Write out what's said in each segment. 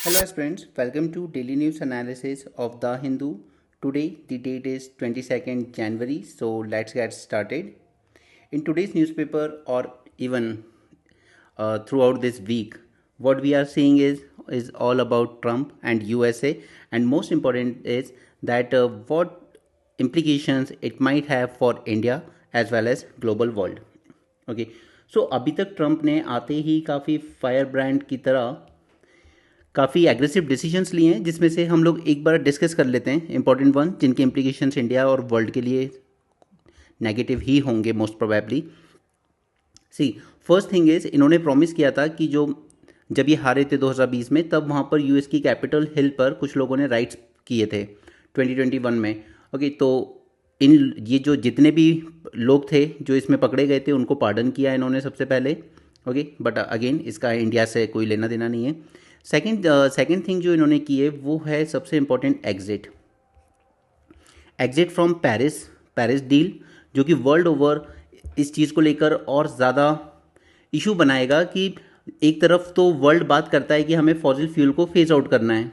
Hello friends, welcome to daily news analysis of The Hindu. Today the date is 22nd January, so let's get started. In today's newspaper or even throughout this week, what we are seeing is all about Trump and USA, and most important is that what implications it might have for India as well as global world. Okay so अभी तक Trump ने आते ही काफ़ी fire brand की तरह काफ़ी aggressive decisions लिए हैं, जिसमें से हम लोग एक बार डिस्कस कर लेते हैं इंपॉर्टेंट वन, जिनके इम्प्लीकेशंस इंडिया और वर्ल्ड के लिए नेगेटिव ही होंगे most probably. See first thing is, इन्होंने प्रॉमिस किया था कि जो जब ये हारे थे 2020 में, तब वहाँ पर यूएस की कैपिटल हिल पर कुछ लोगों ने राइट्स किए थे 2021 में। ओके तो इन ये जो जितने भी लोग थे जो इसमें पकड़े गए थे उनको पार्डन किया इन्होंने सबसे पहले। ओके बट अगेन इसका इंडिया से कोई लेना देना नहीं है। सेकंड थिंग जो इन्होंने की है वो है सबसे important exit from Paris deal, जो कि वर्ल्ड ओवर इस चीज़ को लेकर और ज़्यादा इशू बनाएगा कि एक तरफ तो वर्ल्ड बात करता है कि हमें फॉसिल फ्यूल को फेज आउट करना है,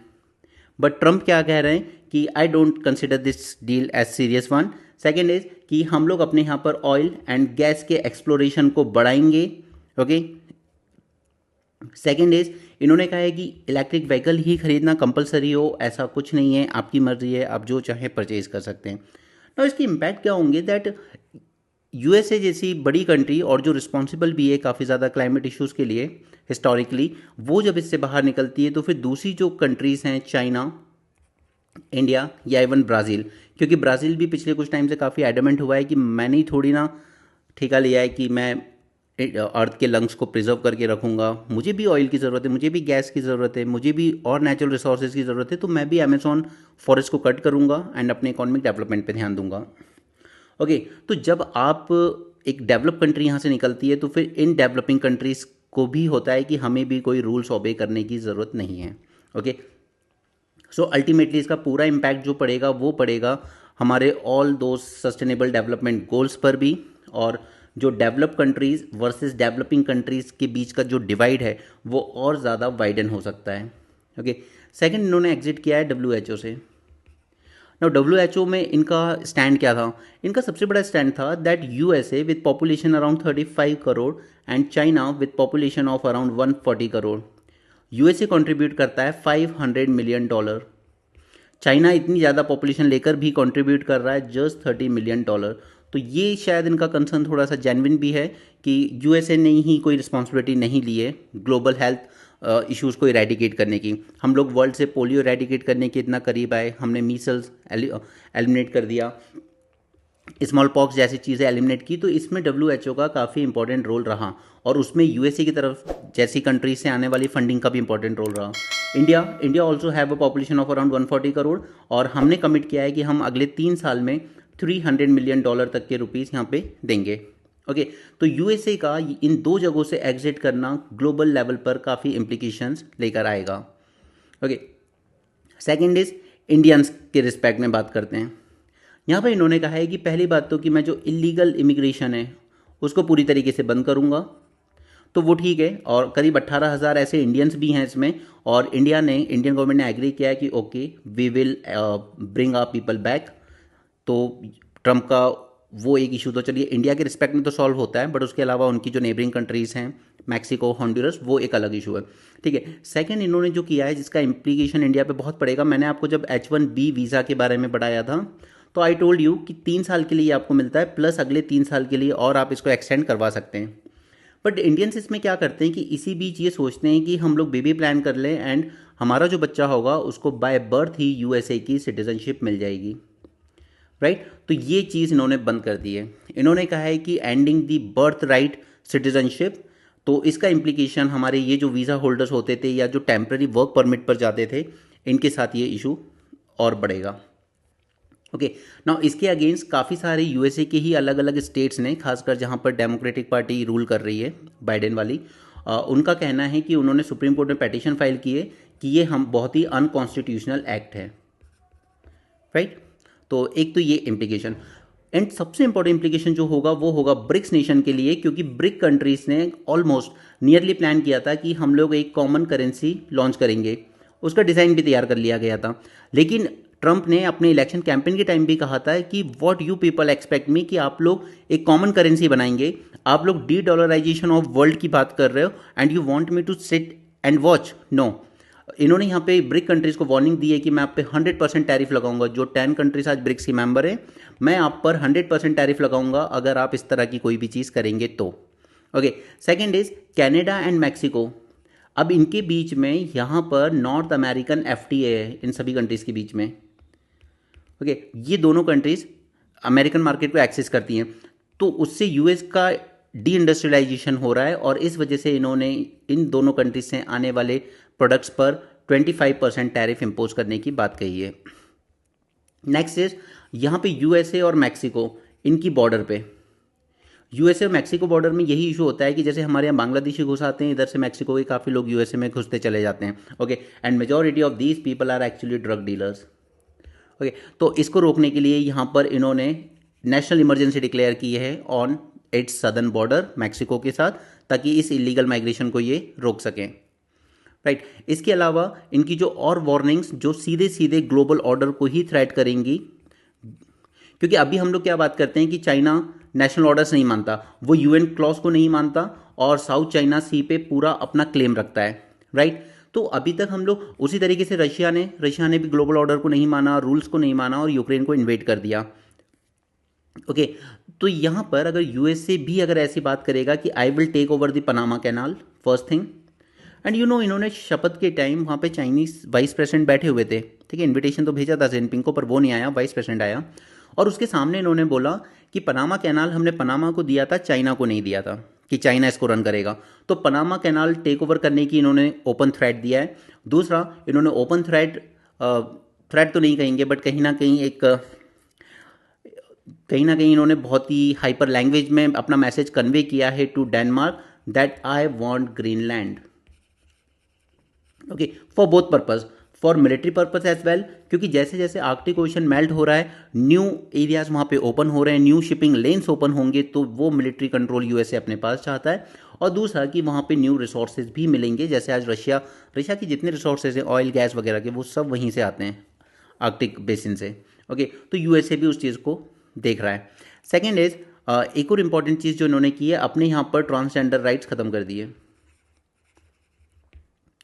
बट ट्रंप क्या कह रहे हैं कि I don't consider this deal as serious one. Second is कि हम लोग अपने यहाँ पर ऑयल एंड गैस के एक्सप्लोरेशन को बढ़ाएंगे। ओके सेकेंड इज इन्होंने कहा है कि इलेक्ट्रिक व्हीकल ही खरीदना कंपलसरी हो, ऐसा कुछ नहीं है, आपकी मर्जी है, आप जो चाहे परचेज कर सकते हैं। तो इसके इम्पैक्ट क्या होंगे दैट यूएसए जैसी बड़ी कंट्री और जो रिस्पॉन्सिबल भी है काफ़ी ज़्यादा क्लाइमेट इश्यूज़ के लिए हिस्टोरिकली, वो जब इससे बाहर निकलती है तो फिर दूसरी जो कंट्रीज़ हैं चाइना, इंडिया या इवन ब्राज़ील, क्योंकि ब्राज़ील भी पिछले कुछ टाइम से काफ़ी एडमेंट हुआ है कि मैंने ही थोड़ी ना ठेका लिया है कि मैं अर्थ के लंग्स को प्रिजर्व करके रखूँगा, मुझे भी ऑयल की ज़रूरत है, मुझे भी गैस की ज़रूरत है, मुझे भी और नेचुरल रिसोर्सेज की ज़रूरत है, तो मैं भी अमेजॉन फॉरेस्ट को कट करूँगा एंड अपने इकोनॉमिक डेवलपमेंट पे ध्यान दूंगा। ओके तो जब आप एक डेवलप कंट्री यहाँ से निकलती है तो फिर इन डेवलपिंग कंट्रीज़ को भी होता है कि हमें भी कोई रूल्स ओबे करने की ज़रूरत नहीं है। ओके सो अल्टीमेटली इसका पूरा इम्पैक्ट जो पड़ेगा वो पड़ेगा हमारे ऑल दो सस्टेनेबल डेवलपमेंट गोल्स पर भी, और जो develop countries versus developing countries के बीच का जो डिवाइड है वो और ज़्यादा वाइडन हो सकता है। ओके सेकंड, इन्होंने एग्जिट किया है डब्ल्यूएचओ से। नाउ डब्ल्यूएचओ में इनका स्टैंड क्या था? इनका सबसे बड़ा स्टैंड था that USA with population around 35 crore and China with population of around 140 crore, USA contribute करता है $500 मिलियन, चाइना इतनी ज़्यादा पॉपुलेशन लेकर भी कंट्रीब्यूट कर रहा है जस्ट $30 मिलियन। तो ये शायद इनका कंसर्न थोड़ा सा जेन्युइन भी है कि यूएसए ने ही कोई रिस्पॉन्सिबिलिटी नहीं ली है ग्लोबल हेल्थ इश्यूज़ को इरेडिकेट करने की। हम लोग वर्ल्ड से पोलियो इरेडिकेट करने के इतना करीब आए, हमने मीसल्स एलिमिनेट कर दिया, स्मॉल पॉक्स जैसी चीज़ें एलिमिनेट की, तो इसमें डब्ल्यूएचओ का काफ़ी इंपॉर्टेंट रोल रहा और उसमें यूएसए की तरफ जैसी कंट्रीज से आने वाली फंडिंग का भी इंपॉर्टेंट रोल रहा। India also have a population of around 140 crore और हमने कमिट किया है कि हम अगले 3 साल में $300 मिलियन तक के रुपीज़ यहाँ पे देंगे। ओके तो यूएसए का इन दो जगहों से एग्जिट करना ग्लोबल लेवल पर काफ़ी इम्प्लीकेशंस लेकर आएगा। ओके सेकेंड इज इंडियंस के रिस्पेक्ट में बात करते हैं। यहाँ पर इन्होंने कहा है कि पहली बात तो कि मैं जो इलीगल इमिग्रेशन है उसको पूरी तरीके से बंद करूँगा, तो वो ठीक है, और करीब 18,000 ऐसे इंडियंस भी हैं इसमें, और इंडियन गवर्नमेंट ने एग्री किया है कि okay we will bring our people back. तो ट्रंप का वो एक इशू तो चलिए इंडिया के रिस्पेक्ट में तो सॉल्व होता है, बट उसके अलावा उनकी जो नेबरिंग कंट्रीज़ हैं मैक्सिको, हॉन्डुरस, वो एक अलग इशू है। ठीक है, सेकंड इन्होंने जो किया है जिसका इम्प्लीकेशन इंडिया पे बहुत पड़ेगा, मैंने आपको जब H1B वीज़ा के बारे में बताया था तो आई टोल्ड यू कि 3 साल के लिए आपको मिलता है प्लस अगले 3 साल के लिए और आप इसको एक्सटेंड करवा सकते हैं। बट इंडियंस इसमें क्या करते हैं कि इसी बीच ये सोचते हैं कि हम लोग बेबी प्लान कर लें एंड हमारा जो बच्चा होगा उसको बाय बर्थ ही यूएसए की सिटीजनशिप मिल जाएगी, राइट? तो ये चीज़ इन्होंने बंद कर दी है। इन्होंने कहा है कि एंडिंग दी बर्थ राइट सिटीजनशिप, तो इसका इम्प्लीकेशन हमारे ये जो वीज़ा होल्डर्स होते थे या जो टेम्प्रेरी वर्क परमिट पर जाते थे इनके साथ ये इशू और बढ़ेगा। ओके नाउ इसके अगेंस्ट काफ़ी सारे यूएसए के ही अलग अलग स्टेट्स ने, खासकर जहाँ पर डेमोक्रेटिक पार्टी रूल कर रही है बाइडेन वाली, उनका कहना है कि उन्होंने सुप्रीम कोर्ट में पेटिशन फाइल की है कि ये हम बहुत ही अनकॉन्स्टिट्यूशनल एक्ट है, राइट? तो एक तो ये इम्प्लीकेशन, एंड सबसे इंपॉर्टेंट इम्प्लीकेशन जो होगा वो होगा ब्रिक्स नेशन के लिए, क्योंकि ब्रिक कंट्रीज ने ऑलमोस्ट नियरली प्लान किया था कि हम लोग एक कॉमन करेंसी लॉन्च करेंगे उसका डिज़ाइन भी तैयार कर लिया गया था। लेकिन ट्रंप ने अपने इलेक्शन कैंपेन के टाइम भी कहा था कि what you people expect me, कि आप लोग एक कॉमन करेंसी बनाएंगे, आप लोग डी डॉलराइजेशन ऑफ वर्ल्ड की बात कर रहे हो and you want me to sit and watch. No, इन्होंने यहाँ पे ब्रिक कंट्रीज को वार्निंग दी है कि मैं आप पे 100% टैरिफ लगाऊंगा। जो 10 कंट्रीज आज ब्रिक्स की मेंबर है, मैं आप पर 100% टैरिफ लगाऊंगा अगर आप इस तरह की कोई भी चीज़ करेंगे तो। Okay, second is Canada and Mexico. अब इनके बीच में यहाँ पर नॉर्थ अमेरिकन एफटीए है इन सभी कंट्रीज के बीच में। ओके, ये दोनों कंट्रीज अमेरिकन मार्केट को एक्सेस करती हैं, तो उससे यूएस का डी इंडस्ट्रियलाइजेशन हो रहा है और इस वजह से इन्होंने इन दोनों कंट्रीज से आने वाले प्रोडक्ट्स पर 25% टैरिफ इम्पोज करने की बात कही है। नेक्स्ट इज यहाँ पे यूएसए और मैक्सिको, इनकी बॉर्डर पे, यूएसए और मैक्सिको बॉर्डर में यही इशू होता है कि जैसे हमारे यहाँ बांग्लादेशी घुस आते हैं, इधर से मैक्सिको के काफ़ी लोग यूएसए में घुसते चले जाते हैं। Okay, and majority of these people are actually drug dealers. Okay, तो इसको रोकने के लिए यहाँ पर इन्होंने नेशनल इमरजेंसी डिक्लेयर की है on it's southern border Mexico के साथ, ताकि इस इलीगल माइग्रेशन को ये रोक सकें। राइट, इसके अलावा इनकी जो और वार्निंग्स जो सीधे सीधे ग्लोबल ऑर्डर को ही थ्रेट करेंगी, क्योंकि अभी हम लोग क्या बात करते हैं कि चाइना नेशनल ऑर्डर्स नहीं मानता, वो यूएन क्लॉज को नहीं मानता और साउथ चाइना सी पे पूरा अपना क्लेम रखता है। राइट, तो अभी तक हम लोग उसी तरीके से रशिया ने भी ग्लोबल ऑर्डर को नहीं माना, रूल्स को नहीं माना और यूक्रेन को इन्वेड कर दिया। ओके, तो यहाँ पर अगर यूएसए भी अगर ऐसी बात करेगा कि I will take over the Panama canal first thing, and you know इन्होंने शपथ के टाइम वहाँ पे चाइनीज वाइस प्रेसिडेंट बैठे हुए थे, ठीक है, इन्विटेशन तो भेजा था जिनपिंग को, पर वो नहीं आया, वाइस प्रेसिडेंट आया और उसके सामने इन्होंने बोला कि पनामा कैनाल हमने पनामा को दिया था, चाइना को नहीं दिया था, कि चाइना इसको रन करेगा। तो पनामा कैनाल टेक ओवर करने की इन्होंने ओपन थ्रेट दिया है। दूसरा, इन्होंने ओपन थ्रेट तो नहीं कहेंगे, बट कहीं ना कहीं इन्होंने बहुत ही हाइपर लैंग्वेज में अपना मैसेज कन्वे किया है to Denmark that I want Greenland. Okay, for both purpose, for military purpose as well, क्योंकि जैसे जैसे आर्कटिक ओशन मेल्ट हो रहा है, न्यू एरियाज वहाँ पे ओपन हो रहे हैं, न्यू शिपिंग लेन्स ओपन होंगे, तो वो मिलिट्री कंट्रोल यूएसए अपने पास चाहता है। और दूसरा कि वहाँ पे न्यू रिसोर्सेज भी मिलेंगे, जैसे आज रशिया की जितने रिसोर्सेज हैं ऑयल गैस वगैरह के, वो सब वहीं से आते हैं, आर्कटिक बेसिन से। ओके, तो यूएसए भी उस चीज़ को देख रहा है। सेकेंड इज एक और इम्पॉर्टेंट चीज़ जो इन्होंने की है, अपने यहाँ पर ट्रांसजेंडर राइट्स खत्म कर दिए।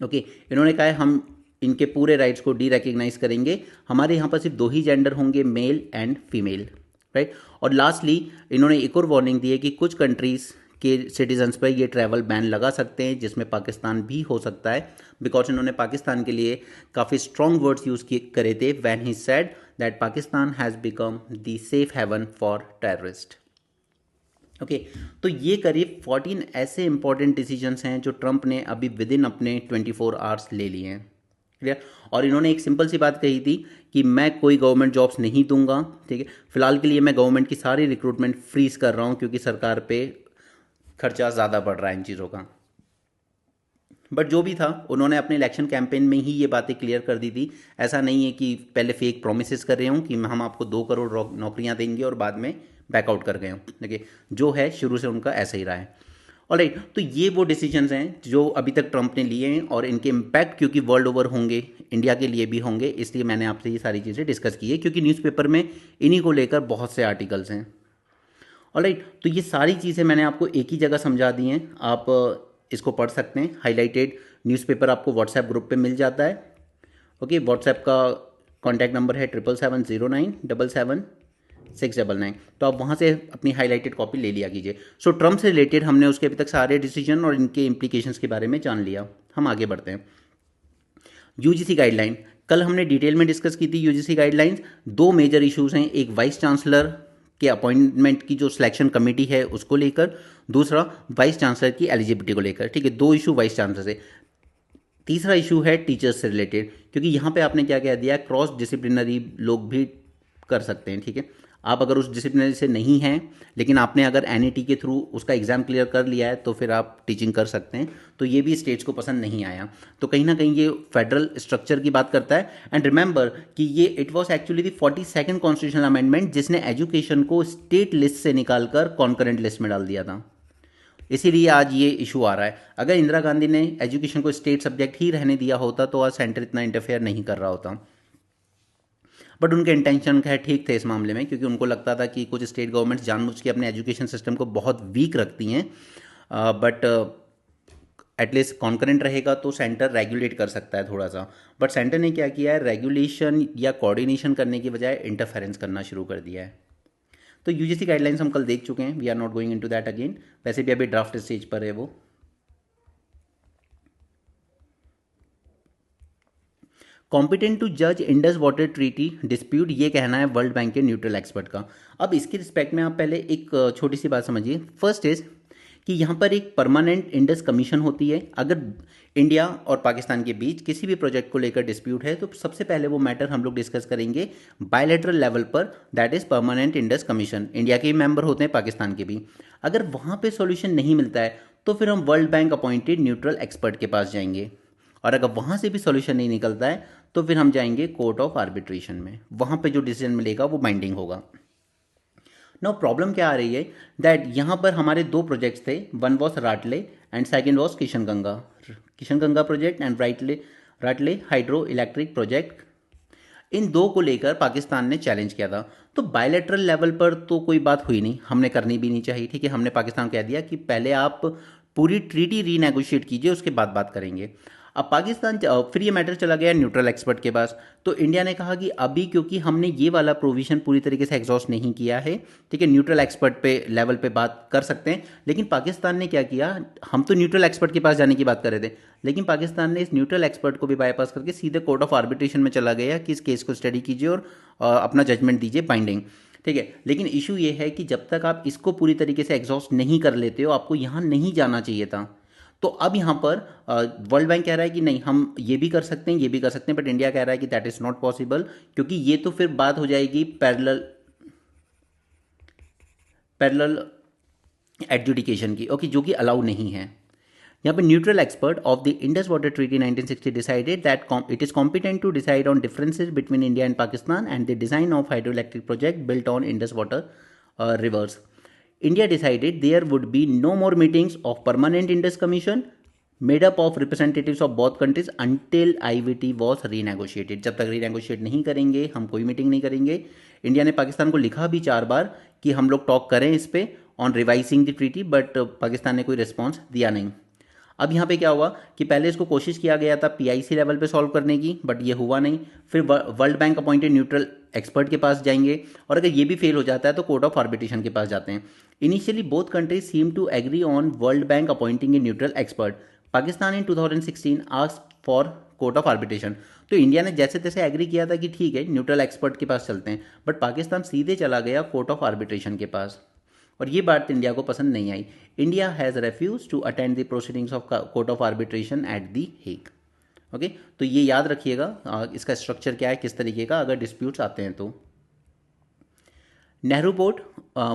ओके, इन्होंने कहा है हम इनके पूरे राइट्स को डी रिकग्नाइज करेंगे, हमारे यहाँ पर सिर्फ 2 ही जेंडर होंगे, मेल एंड फीमेल। राइट, और लास्टली इन्होंने एक और वार्निंग दी है कि कुछ कंट्रीज़ के सिटीजन्स पर ये ट्रैवल बैन लगा सकते हैं, जिसमें पाकिस्तान भी हो सकता है, बिकॉज इन्होंने पाकिस्तान के लिए काफ़ी स्ट्रॉन्ग वर्ड्स यूज़ करे थे when he said that Pakistan has become the safe haven for terrorist. Okay, तो ये करीब 14 ऐसे इंपॉर्टेंट डिसीजंस हैं जो ट्रंप ने अभी विद इन अपने 24 आवर्स ले लिए हैं। क्लियर, और इन्होंने एक सिंपल सी बात कही थी कि मैं कोई गवर्नमेंट जॉब्स नहीं दूंगा, ठीक है, फिलहाल के लिए मैं गवर्नमेंट की सारी रिक्रूटमेंट फ्रीज कर रहा हूँ क्योंकि सरकार पे खर्चा ज़्यादा बढ़ रहा है इन चीज़ों का। बट जो भी था, उन्होंने अपने इलेक्शन कैंपेन में ही ये बातें क्लियर कर दी थी। ऐसा नहीं है कि पहले फेक प्रोमिस कर रहे हूँ कि हम आपको 2 करोड़ नौकरियाँ देंगे और बाद में बैकआउट कर गए हूँ। देखिए, जो है शुरू से उनका ऐसा ही रहा है। ऑलराइट, तो ये वो डिसीजंस हैं जो अभी तक ट्रंप ने लिए हैं और इनके इम्पैक्ट क्योंकि वर्ल्ड ओवर होंगे, इंडिया के लिए भी होंगे, इसलिए मैंने आपसे ये सारी चीज़ें डिस्कस की है, क्योंकि न्यूज़पेपर में इन्हीं को लेकर बहुत से आर्टिकल्स हैं। ऑलराइट, तो ये सारी चीज़ें मैंने आपको एक ही जगह समझा दी हैं, आप इसको पढ़ सकते हैं। हाईलाइटेड न्यूज़पेपर आपको व्हाट्सएप ग्रुप पे मिल जाता है। ओके, व्हाट्सएप का कॉन्टैक्ट नंबर है 7770977699, तो आप वहाँ से अपनी हाईलाइटेड कॉपी ले लिया कीजिए। सो ट्रम्प से रिलेटेड हमने उसके अभी तक सारे डिसीजन और इनके इम्प्लीकेशंस के बारे में जान लिया। हम आगे बढ़ते हैं। यूजीसी गाइडलाइन, कल हमने डिटेल में डिस्कस की थी। यूजीसी गाइडलाइंस 2 मेजर इश्यूज़ हैं, एक वाइस चांसलर के अपॉइंटमेंट की जो सिलेक्शन कमेटी है उसको लेकर, दूसरा वाइस चांसलर की एलिजिबिलिटी को लेकर, ठीक है, 2 इशू वाइस चांसलर से। तीसरा इशू है टीचर्स से रिलेटेड, क्योंकि यहाँ पे आपने क्या कह दिया, क्रॉस डिसिप्लिनरी लोग भी कर सकते हैं, ठीक है। आप अगर उस डिसिप्लिनरी से नहीं हैं, लेकिन आपने अगर एनईटी के थ्रू उसका एग्ज़ाम क्लियर कर लिया है, तो फिर आप टीचिंग कर सकते हैं। तो ये भी स्टेट्स को पसंद नहीं आया, तो कहीं ना कहीं ये फेडरल स्ट्रक्चर की बात करता है। एंड रिमेंबर कि ये it was actually the 42nd constitutional amendment जिसने एजुकेशन को स्टेट लिस्ट से निकालकर कॉन्करेंट लिस्ट में डाल दिया था। इसीलिए आज ये इशू आ रहा है। अगर इंदिरा गांधी ने एजुकेशन को स्टेट सब्जेक्ट ही रहने दिया होता तो आज सेंटर इतना इंटरफेयर नहीं कर रहा होता। बट उनके इंटेंशन खैर ठीक थे इस मामले में, क्योंकि उनको लगता था कि कुछ स्टेट गवर्नमेंट्स जानबूझ के अपने एजुकेशन सिस्टम को बहुत वीक रखती हैं, बट एटलीस्ट कॉन्करेंट रहेगा तो सेंटर रेगुलेट कर सकता है थोड़ा सा। बट सेंटर ने क्या किया है, रेगुलेशन या कोऑर्डिनेशन करने की बजाय इंटरफेरेंस करना शुरू कर दिया है। तो यूजीसी गाइडलाइंस हम कल देख चुके हैं, we are not going into that again. वैसे भी अभी ड्राफ्ट स्टेज पर है वो। कॉम्पिटेंट टू जज इंडस वाटर ट्रीटी डिस्प्यूट, ये कहना है वर्ल्ड बैंक के न्यूट्रल एक्सपर्ट का। अब इसके रिस्पेक्ट में आप पहले एक छोटी सी बात समझिए। फर्स्ट इज कि यहाँ पर एक परमानेंट इंडस कमीशन होती है। अगर इंडिया और पाकिस्तान के बीच किसी भी प्रोजेक्ट को लेकर डिस्प्यूट है तो सबसे पहले वो मैटर हम लोग डिस्कस करेंगे बायलैटरल लेवल पर, that is permanent Indus commission. India के मेंबर होते हैं, पाकिस्तान के भी। अगर वहाँ पे सॉल्यूशन नहीं मिलता है तो फिर हम world bank appointed neutral expert के पास जाएंगे, और अगर वहाँ से भी सॉल्यूशन नहीं निकलता है तो फिर हम जाएंगे कोर्ट ऑफ आर्बिट्रेशन में। वहाँ पे जो डिसीजन मिलेगा वो बाइंडिंग होगा। नो प्रॉब्लम क्या आ रही है, दैट यहाँ पर हमारे दो प्रोजेक्ट्स थे, one was Ratle and second was Kishan Ganga project and Ratle hydro electric project. इन दो को लेकर पाकिस्तान ने चैलेंज किया था। तो बायलैटरल लेवल पर तो कोई बात हुई नहीं, हमने करनी भी नहीं चाहिए, ठीक है। हमने पाकिस्तान को कह दिया कि पहले आप पूरी ट्रीटी रीनेगोशिएट कीजिए, उसके बाद बात करेंगे। अब पाकिस्तान फिर ये मैटर चला गया न्यूट्रल एक्सपर्ट के पास। तो इंडिया ने कहा कि अभी क्योंकि हमने ये वाला प्रोविजन पूरी तरीके से एग्जॉस्ट नहीं किया है, ठीक है, न्यूट्रल एक्सपर्ट पे लेवल पे बात कर सकते हैं। लेकिन पाकिस्तान ने क्या किया, हम तो न्यूट्रल एक्सपर्ट के पास जाने की बात कर रहे थे, लेकिन पाकिस्तान ने इस न्यूट्रल एक्सपर्ट को भी बाईपास करके सीधे कोर्ट ऑफ आर्बिट्रेशन में चला गया कि इस केस को स्टडी कीजिए और अपना जजमेंट दीजिए बाइंडिंग, ठीक है। लेकिन इशू ये है कि जब तक आप इसको पूरी तरीके से एग्जॉस्ट नहीं कर लेते हो, आपको यहाँ नहीं जाना चाहिए था। तो अब यहाँ पर वर्ल्ड बैंक कह रहा है कि नहीं, हम ये भी कर सकते हैं, ये भी कर सकते हैं, बट इंडिया कह रहा है कि दैट इज़ नॉट पॉसिबल, क्योंकि ये तो फिर बात हो जाएगी पैरेलल पैरेलल एडजुडिकेशन की, ओके, जो कि अलाउ नहीं है। यहाँ पे neutral expert of the Indus water treaty 1960 decided that it is competent to decide on differences between India and Pakistan and the design of hydro electric project built on Indus water rivers. India decided there would be no more meetings of Permanent Indus Commission made up of representatives of both countries until IVT was renegotiated। जब तक renegotiate नहीं करेंगे हम कोई meeting नहीं करेंगे। India ने पाकिस्तान को लिखा भी 4 बार कि हम लोग टॉक करें इस पे on revising the treaty, but Pakistan ने कोई रिस्पॉन्स दिया नहीं। अब यहाँ पे क्या हुआ कि पहले इसको कोशिश किया गया था पीआईसी लेवल पे सॉल्व करने की, बट ये हुआ नहीं। फिर world bank appointed neutral expert के पास जाएंगे, और अगर ये भी फेल हो जाता है तो कोर्ट ऑफ आर्बिट्रेशन के पास जाते हैं। Initially both countries seem to agree on world bank appointing a neutral expert. Pakistan in 2016 asked for court of arbitration. तो इंडिया ने जैसे तैसे एग्री किया था कि ठीक है न्यूट्रल एक्सपर्ट के पास चलते हैं, बट पाकिस्तान सीधे चला गया कोर्ट ऑफ आर्बिट्रेशन के पास, और ये बात इंडिया को पसंद नहीं आई। India has refuse to attend the proceedings of court of arbitration at the Hague. Okay, तो ये याद रखिएगा इसका स्ट्रक्चर क्या है, किस तरीके का अगर डिस्प्यूट्स आते हैं तो। नेहरू पोर्ट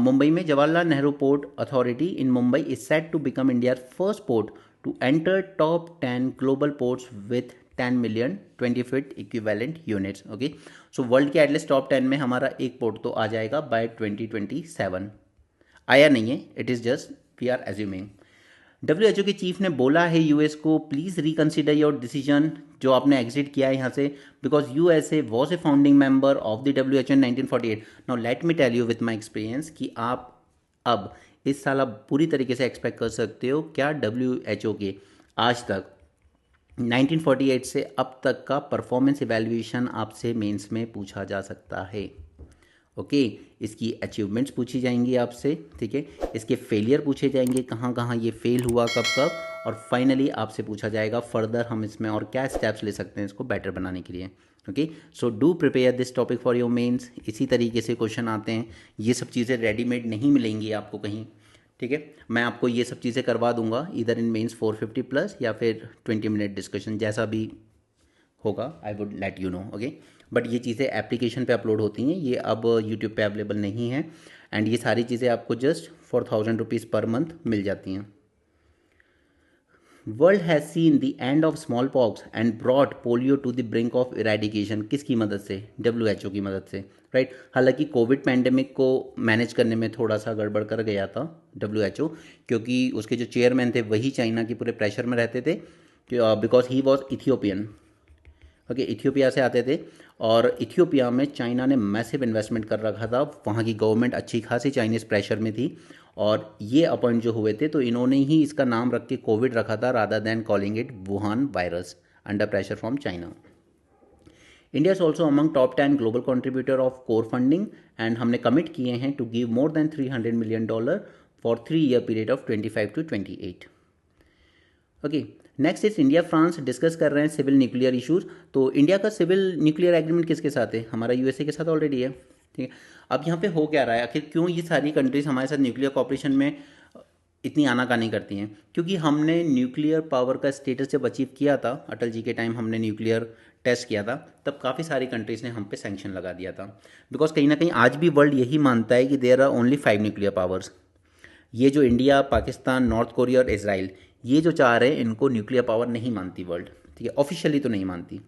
मुंबई में, Jawaharlal Nehru port authority in Mumbai is set to become India first port to enter top 10 global ports with 10 million 20 feet equivalent units. Okay, so world के एटलीस्ट टॉप 10 में हमारा एक पोर्ट तो आ जाएगा बाय 2027। आया नहीं है, it is just we are assuming. WHO के चीफ ने बोला है यूएस को प्लीज़ रिकन्सिडर योर डिसीजन जो आपने एग्जिट किया है यहाँ से, because USA was a founding member of the WHO in 1948। Now let me tell you with my experience कि आप अब इस साल आप पूरी तरीके से एक्सपेक्ट कर सकते हो क्या WHO के आज तक 1948 से अब तक का परफॉर्मेंस इवैल्यूएशन आपसे मेंस में पूछा जा सकता है। ओके, इसकी अचीवमेंट्स पूछी जाएंगी आपसे, ठीक है, इसके फेलियर पूछे जाएंगे, कहाँ कहाँ ये फेल हुआ कब कब, और फाइनली आपसे पूछा जाएगा फर्दर हम इसमें और क्या स्टेप्स ले सकते हैं इसको बेटर बनाने के लिए। Okay, so do prepare this topic for your mains. इसी तरीके से क्वेश्चन आते हैं, ये सब चीज़ें रेडीमेड नहीं मिलेंगी आपको कहीं, ठीक है। मैं आपको ये सब चीज़ें करवा दूंगा इधर इन मेंस 450 प्लस या फिर 20 मिनट डिस्कशन, जैसा भी होगा I would let you know. Okay, but ये चीज़ें एप्लीकेशन पे अपलोड होती हैं, ये अब यूट्यूब पे अवेलेबल नहीं है, एंड ये सारी चीज़ें आपको जस्ट 4000 रुपीज़ पर मंथ मिल जाती हैं। World has seen the end of smallpox and brought polio to the brink of eradication. किसकी मदद से? WHO की मदद से, राइट। हालांकि कोविड पैंडेमिक को मैनेज करने में थोड़ा सा गड़बड़ कर गया था WHO, क्योंकि उसके जो चेयरमैन थे वही चाइना के पूरे प्रेशर में रहते थे, because he was Ethiopian. Okay, Ethiopia से आते थे और इथियोपिया में चाइना ने मैसिव इन्वेस्टमेंट कर रखा था। वहाँ की गवर्नमेंट अच्छी खासी चाइनीज़ प्रेशर में थी और ये अपॉइंट जो हुए थे तो इन्होंने ही इसका नाम रख के कोविड रखा था rather than calling it Wuhan virus under pressure from China. India is also among top 10 global contributor of core funding and हमने कमिट किए हैं to give more than $300 million for 3-year period of 25 to 28। Okay, next is India France discuss कर रहे हैं civil nuclear issues. तो India का civil nuclear agreement किसके साथ है? हमारा USA के साथ ऑलरेडी है, ठीक है। अब यहाँ पे हो क्या रहा है, आखिर क्यों ये सारी कंट्रीज हमारे साथ न्यूक्लियर कॉपरेशन में इतनी आनाकानी करती हैं? क्योंकि हमने न्यूक्लियर पावर का स्टेटस जब अचीव किया था, अटल जी के टाइम हमने न्यूक्लियर टेस्ट किया था, तब काफ़ी सारी कंट्रीज़ ने हम पे सैंक्शन लगा दिया था। बिकॉज कहीं ना कहीं आज भी वर्ल्ड यही मानता है कि there are only 5 nuclear powers. ये जो इंडिया, पाकिस्तान, नॉर्थ कोरिया और इसराइल, ये जो चार हैं, इनको न्यूक्लियर पावर नहीं मानती वर्ल्ड, ठीक है, ऑफिशियली तो नहीं मानती।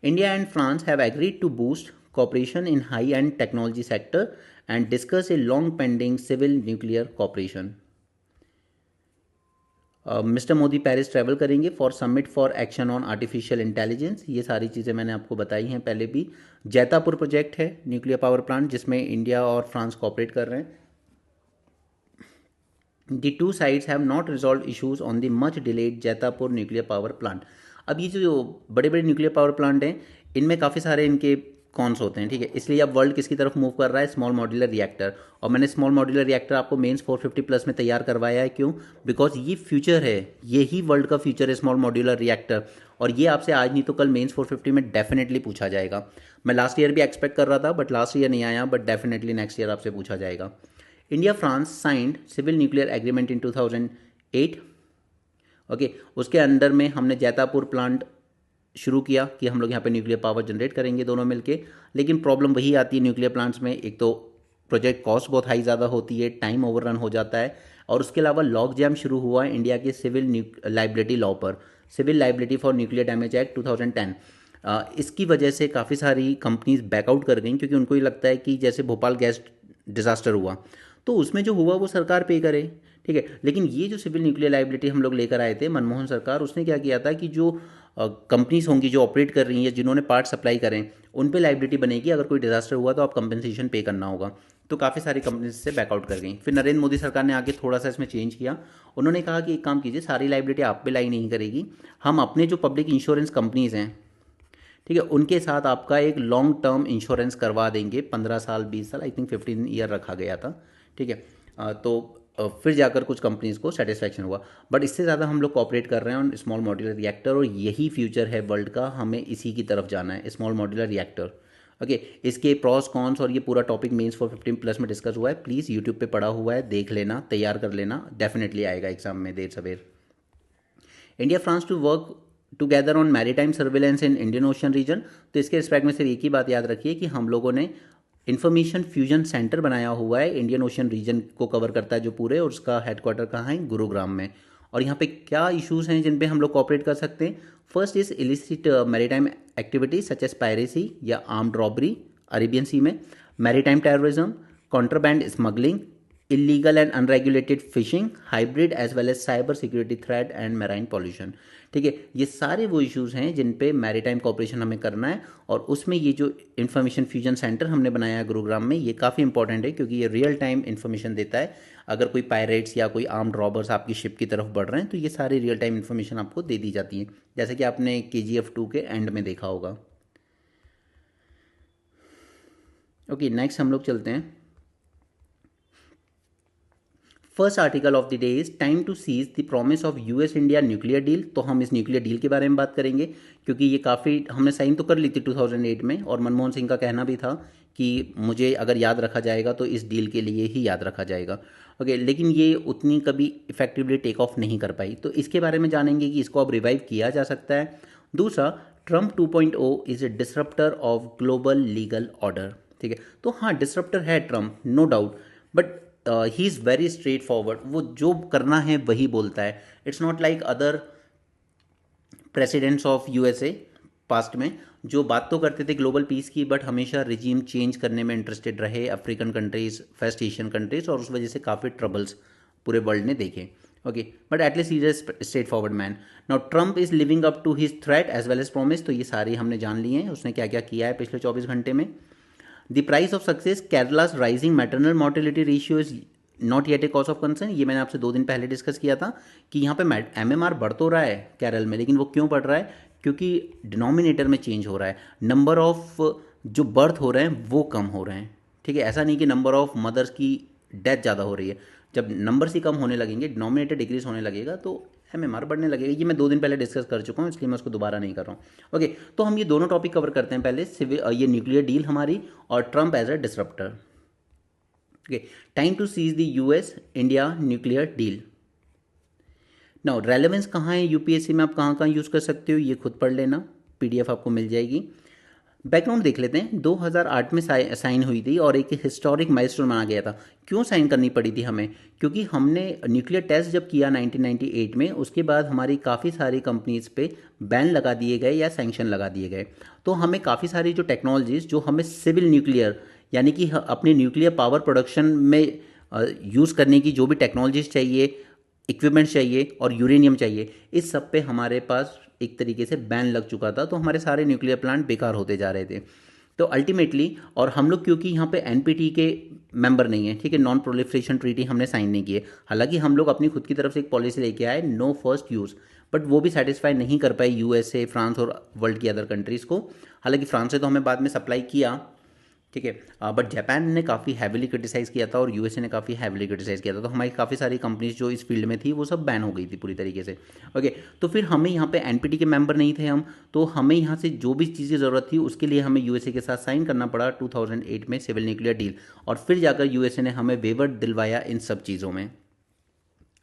India and France have agreed to boost cooperation in high-end technology sector and discuss a long-pending civil nuclear cooperation. Mister Modi Paris travel करेंगे for summit for action on artificial intelligence. ये सारी चीज़ें मैंने आपको बताई हैं पहले भी। जैतापुर प्रोजेक्ट है न्यूक्लियर पावर प्लांट जिसमें इंडिया और फ्रांस कोऑपरेट कर रहे हैं। The two sides have not resolved issues on the much delayed Jaitapur nuclear power plant. अब ये जो बड़े बड़े न्यूक्लियर पावर प्लांट हैं, इनमें काफ़ी सारे इनके कॉन्स होते हैं, ठीक है। इसलिए अब वर्ल्ड किसकी तरफ मूव कर रहा है? Small modular reactor. और मैंने स्मॉल मॉड्यूलर रिएक्टर आपको मेंस 450+ में तैयार करवाया है। क्यों? बिकॉज ये फ्यूचर है, ये ही वर्ल्ड का फ्यूचर है, स्मॉल मॉड्यूलर रिएक्टर। और ये आपसे आज नहीं तो कल मेंस 450 में डेफिनेटली पूछा जाएगा। मैं लास्ट ईयर भी एक्सपेक्ट कर रहा था बट लास्ट ईयर नहीं आया, बट डेफिनेटली नेक्स्ट ईयर आपसे पूछा जाएगा। India France signed civil nuclear agreement in 2008। Okay, उसके अंडर में हमने जैतापुर प्लांट शुरू किया कि हम लोग यहाँ पे न्यूक्लियर पावर जनरेट करेंगे दोनों मिलके। लेकिन प्रॉब्लम वही आती है न्यूक्लियर प्लांट्स में, एक तो प्रोजेक्ट कॉस्ट बहुत हाई ज़्यादा होती है, टाइम ओवररन हो जाता है, और उसके अलावा लॉक जैम शुरू हुआ है इंडिया के सिविल लाइबिलिटी लॉ पर, civil liability for nuclear damage act 2010। इसकी वजह से काफ़ी सारी कंपनीज बैकआउट कर गई, क्योंकि उनको ये लगता है कि जैसे भोपाल गैस डिज़ास्टर हुआ तो उसमें जो हुआ वो सरकार पे करे, ठीक है। लेकिन ये जो सिविल न्यूक्लियर लाइबिलिटी हम लोग लेकर आए थे, मनमोहन सरकार, उसने क्या किया था कि जो कंपनीज होंगी जो ऑपरेट कर रही हैं, जिन्होंने पार्ट सप्लाई करें, उन पे लाइबिलिटी बनेगी। अगर कोई डिजास्टर हुआ तो आप कंपनसेशन पे करना होगा। तो काफ़ी सारी कंपनीज से बैकआउट कर गई। फिर नरेंद्र मोदी सरकार ने आके थोड़ा सा इसमें चेंज किया। उन्होंने कहा कि एक काम कीजिए, सारी लाइबिलिटी आप पे लाई नहीं करेगी, हम अपने जो पब्लिक इंश्योरेंस कंपनीज हैं, ठीक है, उनके साथ आपका एक लॉन्ग टर्म इंश्योरेंस करवा देंगे, 15 साल 20 साल, आई थिंक 15 ईयर रखा गया था, ठीक है। तो फिर जाकर कुछ कंपनीज को सेटिस्फैक्शन हुआ। बट इससे ज़्यादा हम लोग कॉपरेट कर रहे हैं ऑन स्मॉल मॉड्यूलर रिएक्टर, और यही फ्यूचर है वर्ल्ड का, हमें इसी की तरफ जाना है, स्मॉल मॉड्यूलर रिएक्टर। ओके, इसके प्रॉस कॉन्स और ये पूरा टॉपिक मेंस 450+ में डिस्कस हुआ है। प्लीज़ यूट्यूब पे पड़ा हुआ है, देख लेना, तैयार कर लेना, डेफिनेटली आएगा एग्जाम में देर सवेर। India France to work together on maritime surveillance in Indian Ocean region. तो इसके रिस्पेक्ट में सिर्फ एक ही बात याद रखिए कि हम लोगों ने इन्फॉर्मेशन फ्यूजन सेंटर बनाया हुआ है, इंडियन ओशन रीजन को कवर करता है जो पूरे, और उसका हेडक्वार्टर कहाँ है? गुरुग्राम में। और यहाँ पे क्या इश्यूज हैं जिन पे हम लोग कॉपरेट कर सकते हैं? First is illicit maritime activities such as piracy या आर्म्ड रॉबरी अरेबियन सी में, maritime terrorism, contraband smuggling, illegal and unregulated fishing, hybrid as well as cyber security threat and marine pollution, ठीक है। ये सारे वो इश्यूज हैं जिन पे maritime corporation हमें करना है, और उसमें ये जो इन्फॉर्मेशन फ्यूजन सेंटर हमने बनाया है गुरुग्राम में, ये काफ़ी इंपॉर्टेंट है, क्योंकि ये रियल टाइम इन्फॉर्मेशन देता है। अगर कोई पायरेट्स या कोई आर्म्ड रॉबर्स आपकी शिप की तरफ बढ़ रहे हैं तो ये सारी रियल टाइम इन्फॉर्मेशन आपको दे दी जाती है, जैसे कि आपने KGF 2 के एंड में देखा होगा। ओके, नेक्स्ट हम लोग चलते हैं। First article of the day is time to seize the promise of US India nuclear deal. तो हम इस न्यूक्लियर डील के बारे में बात करेंगे, क्योंकि ये काफ़ी हमने साइन तो कर ली थी 2008 में, और मनमोहन सिंह का कहना भी था कि मुझे अगर याद रखा जाएगा तो इस डील के लिए ही याद रखा जाएगा। ओके, लेकिन ये उतनी कभी इफेक्टिवली टेक ऑफ नहीं कर पाई, तो इसके बारे में जानेंगे कि इसको अब रिवाइव किया जा सकता है। दूसरा, Trump 2.0 is a disruptor of global legal order, ठीक है। तो हाँ, डिसरप्टर है Trump, no doubt, but he is very straightforward, वो जो करना है वही बोलता है। It's not like other presidents of USA past में, जो बात तो करते थे ग्लोबल पीस की बट हमेशा रिजीम चेंज करने में इंटरेस्टेड रहे, African countries, West Asian countries, और उस वजह से काफ़ी ट्रबल्स पूरे वर्ल्ड ने देखे। Okay, but at least is a straightforward man. Now Trump is living up to his threat as well as promise, तो ये सारी हमने जान लिए हैं उसने क्या क्या किया है पिछले 24 घंटे में। The price of success, Kerala's rising maternal mortality ratio is not yet a cause of concern, ये मैंने आपसे 2 दिन पहले डिस्कस किया था कि यहाँ पे एमएमआर बढ़ तो रहा है केरल में, लेकिन वो क्यों बढ़ रहा है? क्योंकि डिनोमिनेटर में चेंज हो रहा है, नंबर ऑफ जो बर्थ हो रहे हैं वो कम हो रहे हैं। ठीक है, ऐसा नहीं कि नंबर ऑफ मदर्स की डेथ ज़्यादा हो रही है। जब नंबर्स ही कम होने लगेंगे, डिनोमिनेटर डिक्रीज होने लगेगा, तो एमएमआर बढ़ने लगेगा। ये मैं 2 दिन पहले डिस्कस कर चुका हूँ, इसलिए मैं उसको दोबारा नहीं कर रहा हूँ। ओके, तो हम ये दोनों टॉपिक कवर करते हैं पहले, ये न्यूक्लियर डील हमारी और Trump as a disruptor. Okay, time to seize the US India nuclear deal. Now relevance कहाँ है यूपीएससी में, आप कहाँ कहाँ यूज़ कर सकते हो ये खुद पढ़ लेना, पीडीएफ आपको मिल जाएगी। बैकग्राउंड देख लेते हैं। 2008 में साइन हुई थी और एक हिस्टोरिक माइलस्टोन माना गया था। क्यों साइन करनी पड़ी थी हमें? क्योंकि हमने न्यूक्लियर टेस्ट जब किया 1998 में, उसके बाद हमारी काफ़ी सारी कंपनीज पे बैन लगा दिए गए या सैंक्शन लगा दिए गए। तो हमें काफ़ी सारी जो टेक्नोलॉजीज जो हमें सिविल न्यूक्लियर यानी कि अपने न्यूक्लियर पावर प्रोडक्शन में यूज़ करने की जो भी टेक्नोलॉजीज चाहिए, इक्विपमेंट्स चाहिए और यूरेनियम चाहिए, इस सब पे हमारे पास एक तरीके से बैन लग चुका था। तो हमारे सारे न्यूक्लियर प्लांट बेकार होते जा रहे थे। तो अल्टीमेटली, और हम लोग क्योंकि यहाँ पे एनपीटी के मेंबर नहीं है, ठीक है, नॉन प्रोलिफरेशन ट्रीटी हमने साइन नहीं किए। हालांकि हम लोग अपनी खुद की तरफ से एक पॉलिसी लेके आए, नो फर्स्ट यूज़, बट वो भी सेटिस्फाई नहीं कर पाए यूएसए, फ्रांस और वर्ल्ड की अदर कंट्रीज़ को। हालांकि फ्रांस से तो हमें बाद में सप्लाई किया, ठीक है, बट जापान ने काफ़ी हैविली क्रिटिसाइज़ किया था और यूएसए ने काफ़ी हैविली क्रिटिसाइज़ किया था। तो हमारी काफ़ी सारी कंपनीज जो इस फील्ड में थी वो सब बैन हो गई थी पूरी तरीके से। ओके, तो फिर हमें यहाँ पे एनपीटी के मेंबर नहीं थे हम, तो हमें यहाँ से जो भी चीज़ की ज़रूरत थी उसके लिए हमें यूएसए के साथ साइन करना पड़ा 2008 में सिविल न्यूक्लियर डील, और फिर जाकर यूएसए ने हमें वेवर दिलवाया इन सब चीज़ों में।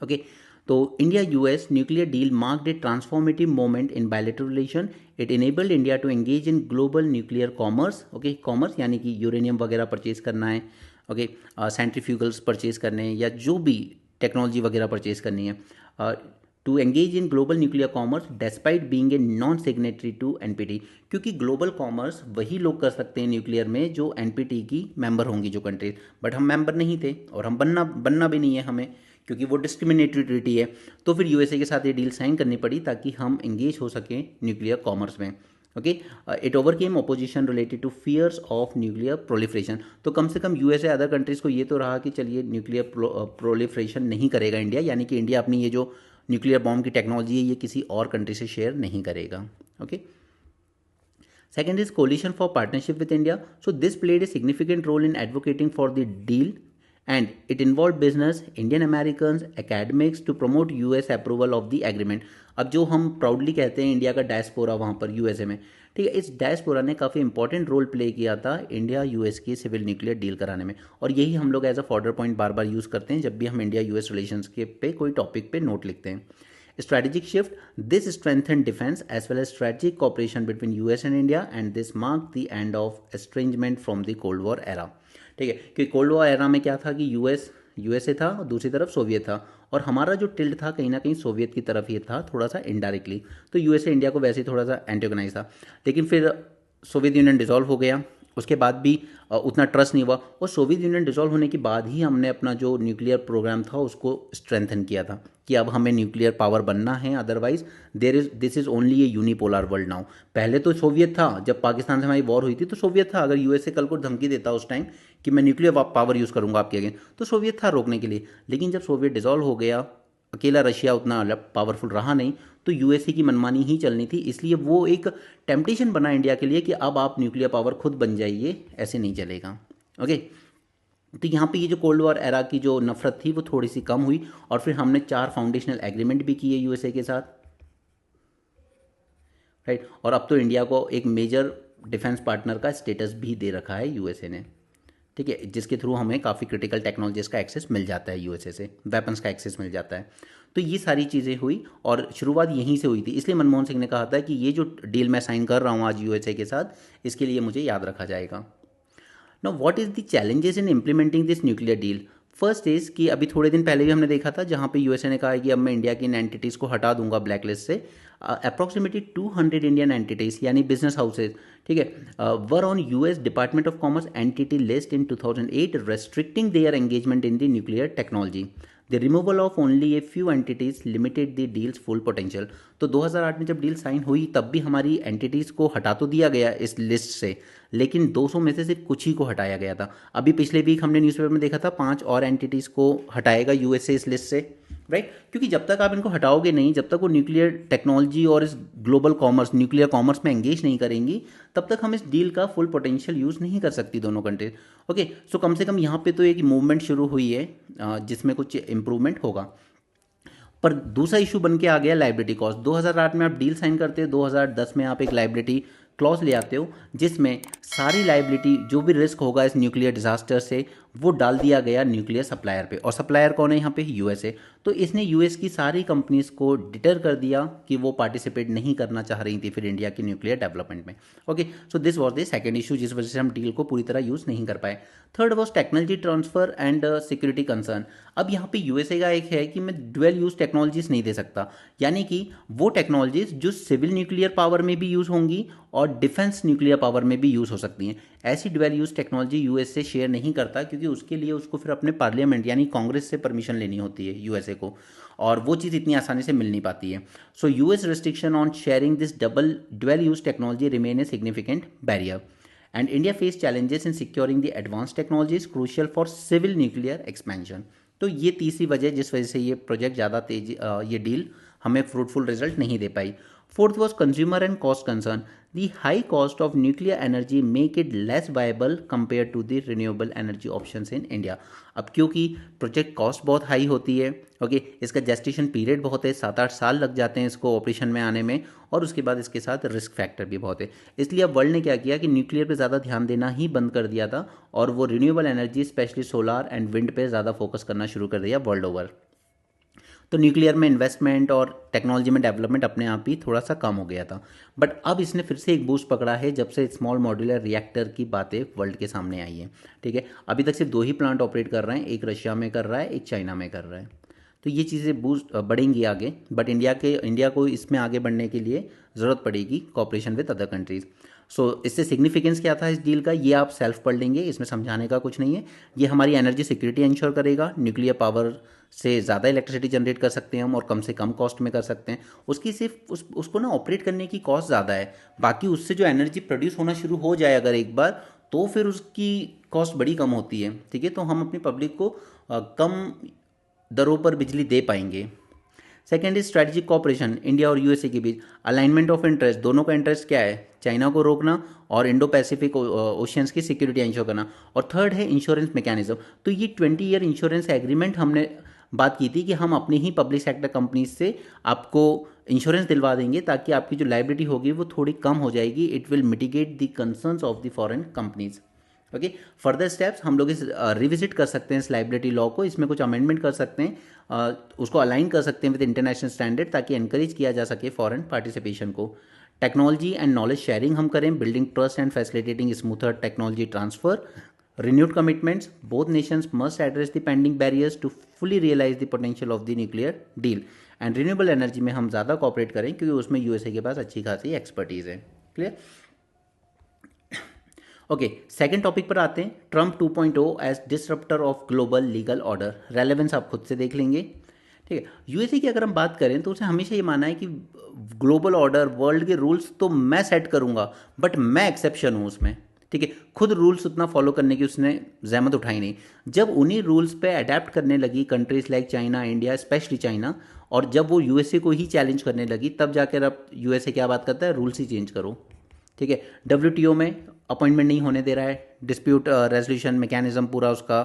ओके, तो India US nuclear deal marked a transformative moment in bilateral relation. It enabled India to engage in global nuclear commerce. Okay, commerce यानी कि यूरेनियम वगैरह परचेज करना है, ओके, सेंट्रीफ्यूगल्स परचेज करने हैं या जो भी टेक्नोलॉजी वगैरह परचेज करनी है, to engage in global nuclear commerce despite being a non signatory to NPT. क्योंकि ग्लोबल कॉमर्स वही लोग कर सकते हैं न्यूक्लियर में जो एनपीटी की मेंबर होंगी जो कंट्रीज, बट हम मेंबर नहीं थे और हम बनना भी नहीं है हमें, क्योंकि वो डिस्क्रिमिनेटरी ट्रीटी है। तो फिर यूएसए के साथ ये डील साइन करनी पड़ी ताकि हम एंगेज हो सकें न्यूक्लियर कॉमर्स में। Okay, it overcame opposition related to fears of nuclear proliferation. तो कम से कम यूएसए अदर कंट्रीज़ को ये तो रहा कि चलिए न्यूक्लियर प्रोलिफरेशन नहीं करेगा इंडिया, यानी कि इंडिया अपनी ये जो न्यूक्लियर बॉम्ब की टेक्नोलॉजी है ये किसी और कंट्री से शेयर नहीं करेगा। Okay, second is coalition for partnership with India. So this played a significant role in advocating for the deal, and it involved business, Indian Americans, academics to promote US approval of the agreement. अब जो हम proudly कहते हैं India का diaspora वहाँ पर USA में, ठीक है, इस डायस्पोरा ने काफ़ी इंपॉर्टेंट रोल प्ले किया था इंडिया यूएस की सिविल न्यूक्लियर डील कराने में, और यही हम लोग एज अ फॉर्डर पॉइंट बार बार यूज़ करते हैं जब भी हम इंडिया यूएस रिलेशंस के पे कोई टॉपिक पे नोट लिखते हैं। Strategic shift. This strengthened defense as well as strategic cooperation between US and India, and this marked the end of estrangement from the Cold War era. ठीक है, क्योंकि cold war era में क्या था कि यूएसए था और दूसरी तरफ सोवियत था, और हमारा जो टिल्ट था कहीं ना कहीं सोवियत की तरफ ही था, थोड़ा सा इनडायरेक्टली। तो यूएसए इंडिया को वैसे ही थोड़ा सा एंटेगोनाइज था, लेकिन फिर सोवियत यूनियन डिसॉल्व हो गया, उसके बाद भी उतना ट्रस्ट नहीं हुआ, और सोवियत यूनियन डिसॉल्व होने के बाद ही हमने अपना जो न्यूक्लियर प्रोग्राम था उसको स्ट्रेंथन किया था कि अब हमें न्यूक्लियर पावर बनना है, otherwise this is only A unipolar world now. पहले तो सोवियत था, जब पाकिस्तान से हमारी वॉर हुई थी तो सोवियत था। अगर यूएसए कल को धमकी देता उस टाइम कि मैं न्यूक्लियर पावर यूज़ करूंगा आपके अगेंस्ट, तो सोवियत था रोकने के लिए। लेकिन जब सोवियत डिसॉल्व हो गया, अकेला रशिया उतना पावरफुल रहा नहीं, तो यूएसए की मनमानी ही चलनी थी, इसलिए वो एक टेम्पटेशन बना इंडिया के लिए कि अब आप न्यूक्लियर पावर खुद बन जाइए, ऐसे नहीं चलेगा। ओके, तो यहाँ पे ये जो कोल्ड वॉर एरा की जो नफरत थी वो थोड़ी सी कम हुई, और फिर हमने 4 फाउंडेशनल एग्रीमेंट भी किए यूएसए के साथ, राइट। और अब तो इंडिया को एक मेजर डिफेंस पार्टनर का स्टेटस भी दे रखा है यूएसए ने, ठीक है, जिसके थ्रू हमें काफ़ी क्रिटिकल टेक्नोलॉजीज़ का एक्सेस मिल जाता है यूएसए से, वेपन्स का एक्सेस मिल जाता है। तो ये सारी चीज़ें हुई और शुरुआत यहीं से हुई थी, इसलिए मनमोहन सिंह ने कहा था कि ये जो डील मैं साइन कर रहा हूँ आज यूएसए के साथ, इसके लिए मुझे याद रखा जाएगा। Now what is the challenges in implementing this nuclear deal? First is कि अभी थोड़े दिन पहले भी हमने देखा था जहाँ पे यूएसए ने कहा है कि अब मैं इंडिया की इन एंटिटीज़ को हटा दूंगा ब्लैक लिस्ट से। अप्रॉक्सीमेटली 200 इंडियन एंटिटीज़ यानी बिजनेस हाउसेज, ठीक है, were on US Department of Commerce entity list in 2008 restricting their engagement in the nuclear technology. The removal of only a few entities limited the deal's full potential. तो 2008 में जब deal sign हुई तब भी हमारी entities को हटा तो दिया गया इस लिस्ट से, लेकिन 200 में से सिर्फ कुछ ही को हटाया गया था। अभी पिछले वीक हमने न्यूज़पेपर में देखा था 5 और एंटिटीज़ को हटाएगा यूएसए इस लिस्ट से, राइट। क्योंकि जब तक आप इनको हटाओगे नहीं, जब तक वो न्यूक्लियर टेक्नोलॉजी और इस ग्लोबल कॉमर्स न्यूक्लियर कॉमर्स में एंगेज नहीं करेंगी, तब तक हम इस डील का फुल पोटेंशियल यूज़ नहीं कर सकती दोनों कंट्रीज। ओके, सो कम से कम यहाँ पे तो एक मूवमेंट शुरू हुई है जिसमें कुछ इम्प्रूवमेंट होगा। पर दूसरा इशू बन के आ गया लाइबिलिटी कॉस्ट। 2008 में आप डील साइन करते हो, 2010 में आप एक लाइबिलिटी क्लॉज ले आते हो जिसमें सारी लाइबिलिटी जो भी रिस्क होगा इस न्यूक्लियर डिजास्टर से वो डाल दिया गया न्यूक्लियर सप्लायर पे। और सप्लायर कौन है यहाँ पे? यूएसए। तो इसने यूएस की सारी कंपनीज को डिटर कर दिया कि वो पार्टिसिपेट नहीं करना चाह रही थी फिर इंडिया की न्यूक्लियर डेवलपमेंट में। Okay, so this was the second issue जिस वजह से हम डील को पूरी तरह यूज़ नहीं कर पाए। Third was technology transfer and security concern. अब यहाँ पे यूएसए का एक है कि मैं ड्यूअल यूज टेक्नोलॉजीज नहीं दे सकता, यानी कि वो टेक्नोलॉजीज जो सिविल न्यूक्लियर पावर में भी यूज़ होंगी और डिफेंस न्यूक्लियर पावर में भी यूज़ हो सकती हैं, ऐसी ड्यूअल यूज टेक्नोलॉजी यूएस से शेयर नहीं करता, क्योंकि उसके लिए उसको फिर अपने पार्लियामेंट यानी कांग्रेस से परमिशन लेनी होती है यूएसए को, और वो चीज़ इतनी आसानी से मिल नहीं पाती है। So US restriction on sharing this dual use technology remain a significant barrier and India face challenges in securing the advance technologies crucial for civil nuclear expansion. तो ये तीसरी वजह जिस वजह से ये प्रोजेक्ट ज़्यादा तेजी ये डील हमें फ्रूटफुल रिजल्ट नहीं दे पाई। Fourth was consumer and cost concern. The high cost of nuclear energy make it less viable compared to the renewable energy options in India. अब क्योंकि प्रोजेक्ट कॉस्ट बहुत हाई होती है, ओके, इसका gestation period बहुत है, 7-8 साल लग जाते हैं इसको ऑपरेशन में आने में, और उसके बाद इसके साथ रिस्क फैक्टर भी बहुत है। इसलिए अब वर्ल्ड ने क्या किया कि न्यूक्लियर पे ज़्यादा ध्यान देना ही बंद कर दिया था और वो renewable energy specially solar and wind पे ज़्यादा फोकस करना शुरू कर दिया वर्ल्ड ओवर। तो न्यूक्लियर में इन्वेस्टमेंट और टेक्नोलॉजी में डेवलपमेंट अपने आप ही थोड़ा सा कम हो गया था। बट अब इसने फिर से एक बूस्ट पकड़ा है जब से स्मॉल मॉड्यूलर रिएक्टर की बातें वर्ल्ड के सामने आई है, ठीक है। अभी तक सिर्फ 2 ही प्लांट ऑपरेट कर रहे हैं, एक रशिया में कर रहा है, एक चाइना में कर रहा है। तो ये चीज़ें बूस्ट बढ़ेंगी आगे, बट इंडिया को इसमें आगे बढ़ने के लिए ज़रूरत पड़ेगी कॉपरेशन विद अदर कंट्रीज़। सो इससे सिग्निफिकेंस क्या था इस डील का, ये आप सेल्फ पढ़ लेंगे, इसमें समझाने का कुछ नहीं है। ये हमारी एनर्जी सिक्योरिटी इंश्योर करेगा, न्यूक्लियर पावर से ज़्यादा इलेक्ट्रिसिटी जनरेट कर सकते हैं हम और कम से कम कॉस्ट में कर सकते हैं। उसकी सिर्फ उसको ना ऑपरेट करने की कॉस्ट ज़्यादा है, बाकी उससे जो एनर्जी प्रोड्यूस होना शुरू हो जाए अगर एक बार, तो फिर उसकी कॉस्ट बड़ी कम होती है, ठीक है। तो हम अपनी पब्लिक को कम दरों पर बिजली दे पाएंगे। Second is strategic cooperation India और यूएसए के बीच। अलाइनमेंट ऑफ इंटरेस्ट, दोनों का इंटरेस्ट क्या है? चाइना को रोकना और इंडो पैसिफिक ओशियंस की सिक्योरिटी इंश्योर करना। और थर्ड है इंश्योरेंस मैकेनिज्म। तो ये 20 ईयर इंश्योरेंस एग्रीमेंट हमने बात की थी कि हम अपने ही पब्लिक सेक्टर कंपनीज से आपको इंश्योरेंस दिलवा देंगे ताकि आपकी जो लाइबिलिटी होगी वो थोड़ी कम हो जाएगी। It will mitigate the concerns of the foreign companies. Okay, further steps हम लोग इस रिविजिट कर सकते हैं इस लाइबिलिटी लॉ को, इसमें कुछ अमेंडमेंट कर सकते हैं, उसको अलाइन कर सकते हैं विद इंटरनेशनल स्टैंडर्ड ताकि एनकरेज किया जा सके फॉरेन पार्टिसिपेशन को। टेक्नोलॉजी एंड नॉलेज शेयरिंग हम करें, building trust and facilitating smoother technology transfer. Renewed commitments, both nations must address the pending barriers to fully realize the potential of the nuclear deal. And renewable energy में हम ज़्यादा cooperate करें क्योंकि उसमें USA के पास अच्छी खासी एक्सपर्टीज़ है। क्लियर? ओके, सेकंड टॉपिक पर आते हैं, Trump 2.0 as disruptor of global legal order. Relevance आप खुद से देख लेंगे, ठीक है। यूएसए की अगर हम बात करें तो उसे हमेशा ये माना है कि ग्लोबल ऑर्डर, वर्ल्ड के रूल्स तो मैं सेट करूंगा बट मैं एक्सेप्शन हूँ उसमें, ठीक है। खुद रूल्स उतना फॉलो करने की उसने जहमत उठाई नहीं। जब उन्हीं रूल्स पे अडेप्ट करने लगी countries like China, India, specially China, और जब वो यूएसए को ही चैलेंज करने लगी, तब जाकर अब यूएसए क्या बात करता है, रूल्स ही चेंज करो, ठीक है। डब्ल्यूटीओ में अपॉइंटमेंट नहीं होने दे रहा है, डिस्प्यूट रेजोल्यूशन मैकेनिज्म पूरा उसका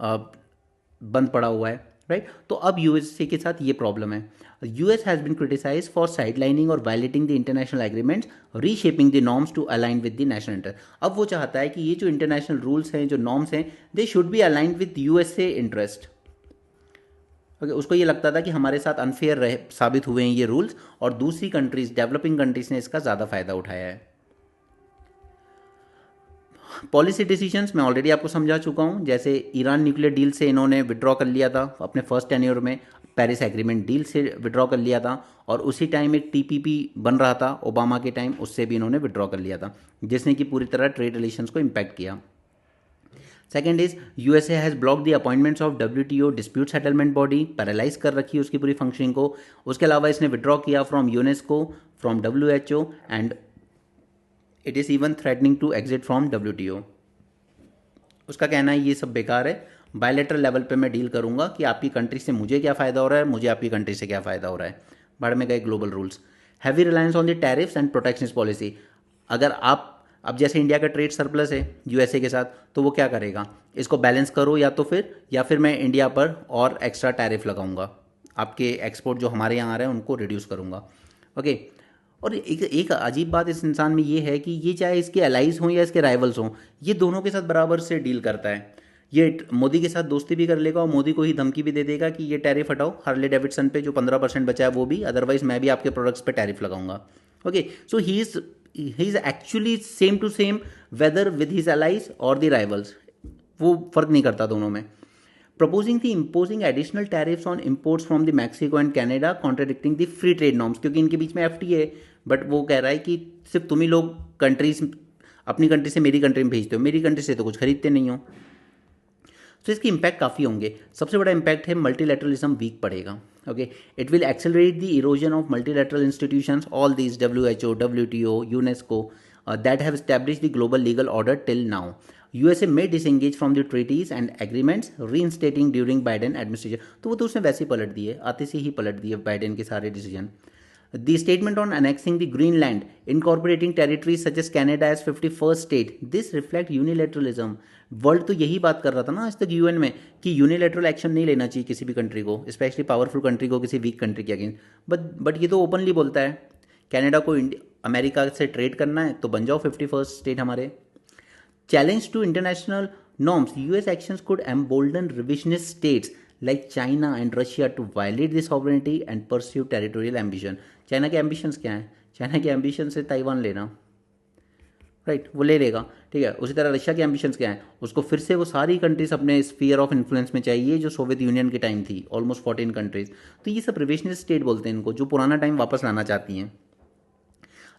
बंद पड़ा हुआ है, राइट। तो अब यूएसए के साथ ये प्रॉब्लम है। US has been criticise for sidelining और violating the international agreements, reshaping the norms to align with the national interest. अब वो चाहता है कि ये जो इंटरनेशनल रूल्स हैं, जो नॉर्म्स हैं, they should be align with USA interest. Okay, उसको ये लगता था कि हमारे साथ अनफेयर रहे साबित हुए हैं ये रूल्स, और दूसरी कंट्रीज, डेवलपिंग कंट्रीज ने इसका ज़्यादा फायदा उठाया है। पॉलिसी डिसीजंस मैं ऑलरेडी आपको समझा चुका हूँ, जैसे ईरान न्यूक्लियर डील से इन्होंने विड्रॉ कर लिया था अपने फर्स्ट टेन्योर में, पेरिस एग्रीमेंट डील से विड्रॉ कर लिया था, और उसी टाइम एक टीपीपी बन रहा था ओबामा के टाइम, उससे भी इन्होंने विड्रॉ कर लिया था, जिसने कि पूरी तरह ट्रेड रिलेशंस को इम्पैक्ट किया। Second is USA has block the appointments of WTO dispute settlement body, paralyse कर रखी है उसकी पूरी फंक्शनिंग को। उसके अलावा इसने विड्रॉ किया from UNESCO, from WHO, and it is even threatening to exit from WTO. उसका कहना है ये सब बेकार है, बायलेटरल लेवल पे मैं डील करूंगा कि आपकी कंट्री से मुझे क्या फ़ायदा हो रहा है, मुझे आपकी कंट्री से क्या फ़ायदा हो रहा है। बाढ़ में गए global rules. Heavy reliance on the tariffs and protectionist policy. अगर आप अब जैसे इंडिया का ट्रेड सरप्लस है यूएसए के साथ, तो वो क्या करेगा, इसको बैलेंस करो या फिर मैं इंडिया पर और एक्स्ट्रा टैरिफ लगाऊंगा, आपके एक्सपोर्ट जो हमारे यहाँ आ रहे हैं उनको रिड्यूस करूंगा। ओके। और एक अजीब बात इस इंसान में ये है कि ये चाहे इसके अलाइज हों या इसके राइवल्स हों, ये दोनों के साथ बराबर से डील करता है। ये मोदी के साथ दोस्ती भी कर लेगा और मोदी को ही धमकी भी दे देगा कि ये टैरिफ हटाओ हार्ले डेविडसन पे जो 15% बचा है वो भी, अदरवाइज मैं भी आपके प्रोडक्ट्स पे टैरिफ लगाऊंगा। Okay, so he is actually same to same whether with his allies और द राइवल्स, वो फर्क नहीं करता दोनों में। प्रपोजिंग थी imposing additional tariffs on imports from the Mexico and Canada, contradicting the free trade norms, क्योंकि इनके बीच में एफटीए है, बट वो कह रहा है कि सिर्फ तुम ही लोग कंट्रीज अपनी कंट्री से मेरी कंट्री में भेजते हो, मेरी कंट्री से तो कुछ खरीदते नहीं हो। तो इसके इम्पैक्ट काफ़ी होंगे। सबसे बड़ा इम्पैक्ट है मल्टीलैटरलिज्म वीक पड़ेगा। Okay, it will accelerate the erosion of multilateral institutions, all these WHO, WTO, UNESCO that have established the global legal order till now. USA may disengage from the treaties and agreements reinstating during Biden administration. तो वो तो उसने वैसे ही पलट दिए, आते से ही पलट दिए बाइडेन के सारे decision. The statement on annexing the Greenland, incorporating territories such as Canada as 51st state, this reflect unilateralism. World तो यही बात कर रहा था ना आज तक यूएन में कि यूनिलेटरल एक्शन नहीं लेना चाहिए किसी भी कंट्री को, स्पेशली पावरफुल कंट्री को किसी वीक कंट्री के अगेंस्ट, बट ये तो ओपनली बोलता है कनाडा को अमेरिका से ट्रेड करना है तो बन जाओ 51st स्टेट हमारे। Challenge to international norms, US actions could embolden revisionist states like China and Russia to violate the sovereignty and pursue territorial ambition. China के एम्बिशंस क्या हैं? चाइना के एम्बिशन से ताइवान लेना, राइट, वो ले लेगा, ठीक है। उसी तरह रशिया के एम्बिशंस क्या हैं? उसको फिर से वो सारी कंट्रीज अपने स्फीयर ऑफ इन्फ्लुएंस में चाहिए जो सोवियत यूनियन की टाइम थी, ऑलमोस्ट 14 कंट्रीज। तो ये सब रिविजनिस्ट स्टेट बोलते हैं इनको, जो पुराना टाइम वापस लाना चाहती हैं।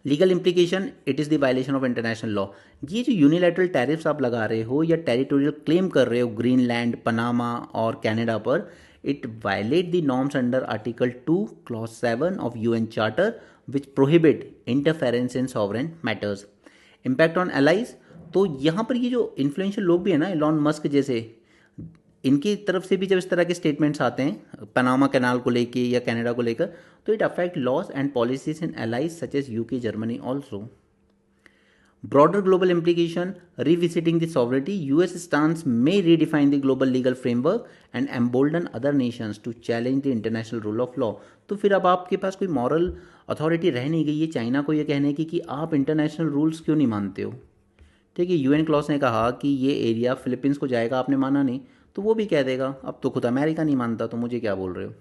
Legal implication, it is the violation of international law. ये जो यूनिलैटरल टैरिफ्स आप लगा रहे हो या टेरिटोरियल क्लेम कर रहे हो ग्रीनलैंड, पनामा और कनाडा पर, it violate the norms under article 2 clause 7 of UN charter which prohibit interference in sovereign matters. Impact on allies, तो यहाँ पर ये जो इन्फ्लुएंशियल लोग भी है ना, एलॉन मस्क जैसे, इनकी तरफ से भी जब इस तरह के स्टेटमेंट्स आते हैं पनामा कैनाल को लेके या कनाडा को लेकर, तो it affect laws and policies in allies such as UK, Germany also. Broader global implication, revisiting the sovereignty, US stance may redefine the global legal framework and embolden other nations to challenge the international rule of law. तो फिर अब आपके पास कोई moral authority रह नहीं गई है China को ये कहने की कि आप इंटरनेशनल रूल्स क्यों नहीं मानते हो। ठीक है, यूएन क्लॉज ने कहा कि ये एरिया फिलीपींस को जाएगा, आपने माना नहीं, तो वो भी कह देगा अब तो खुद अमेरिका नहीं मानता तो मुझे क्या बोल रहे हो।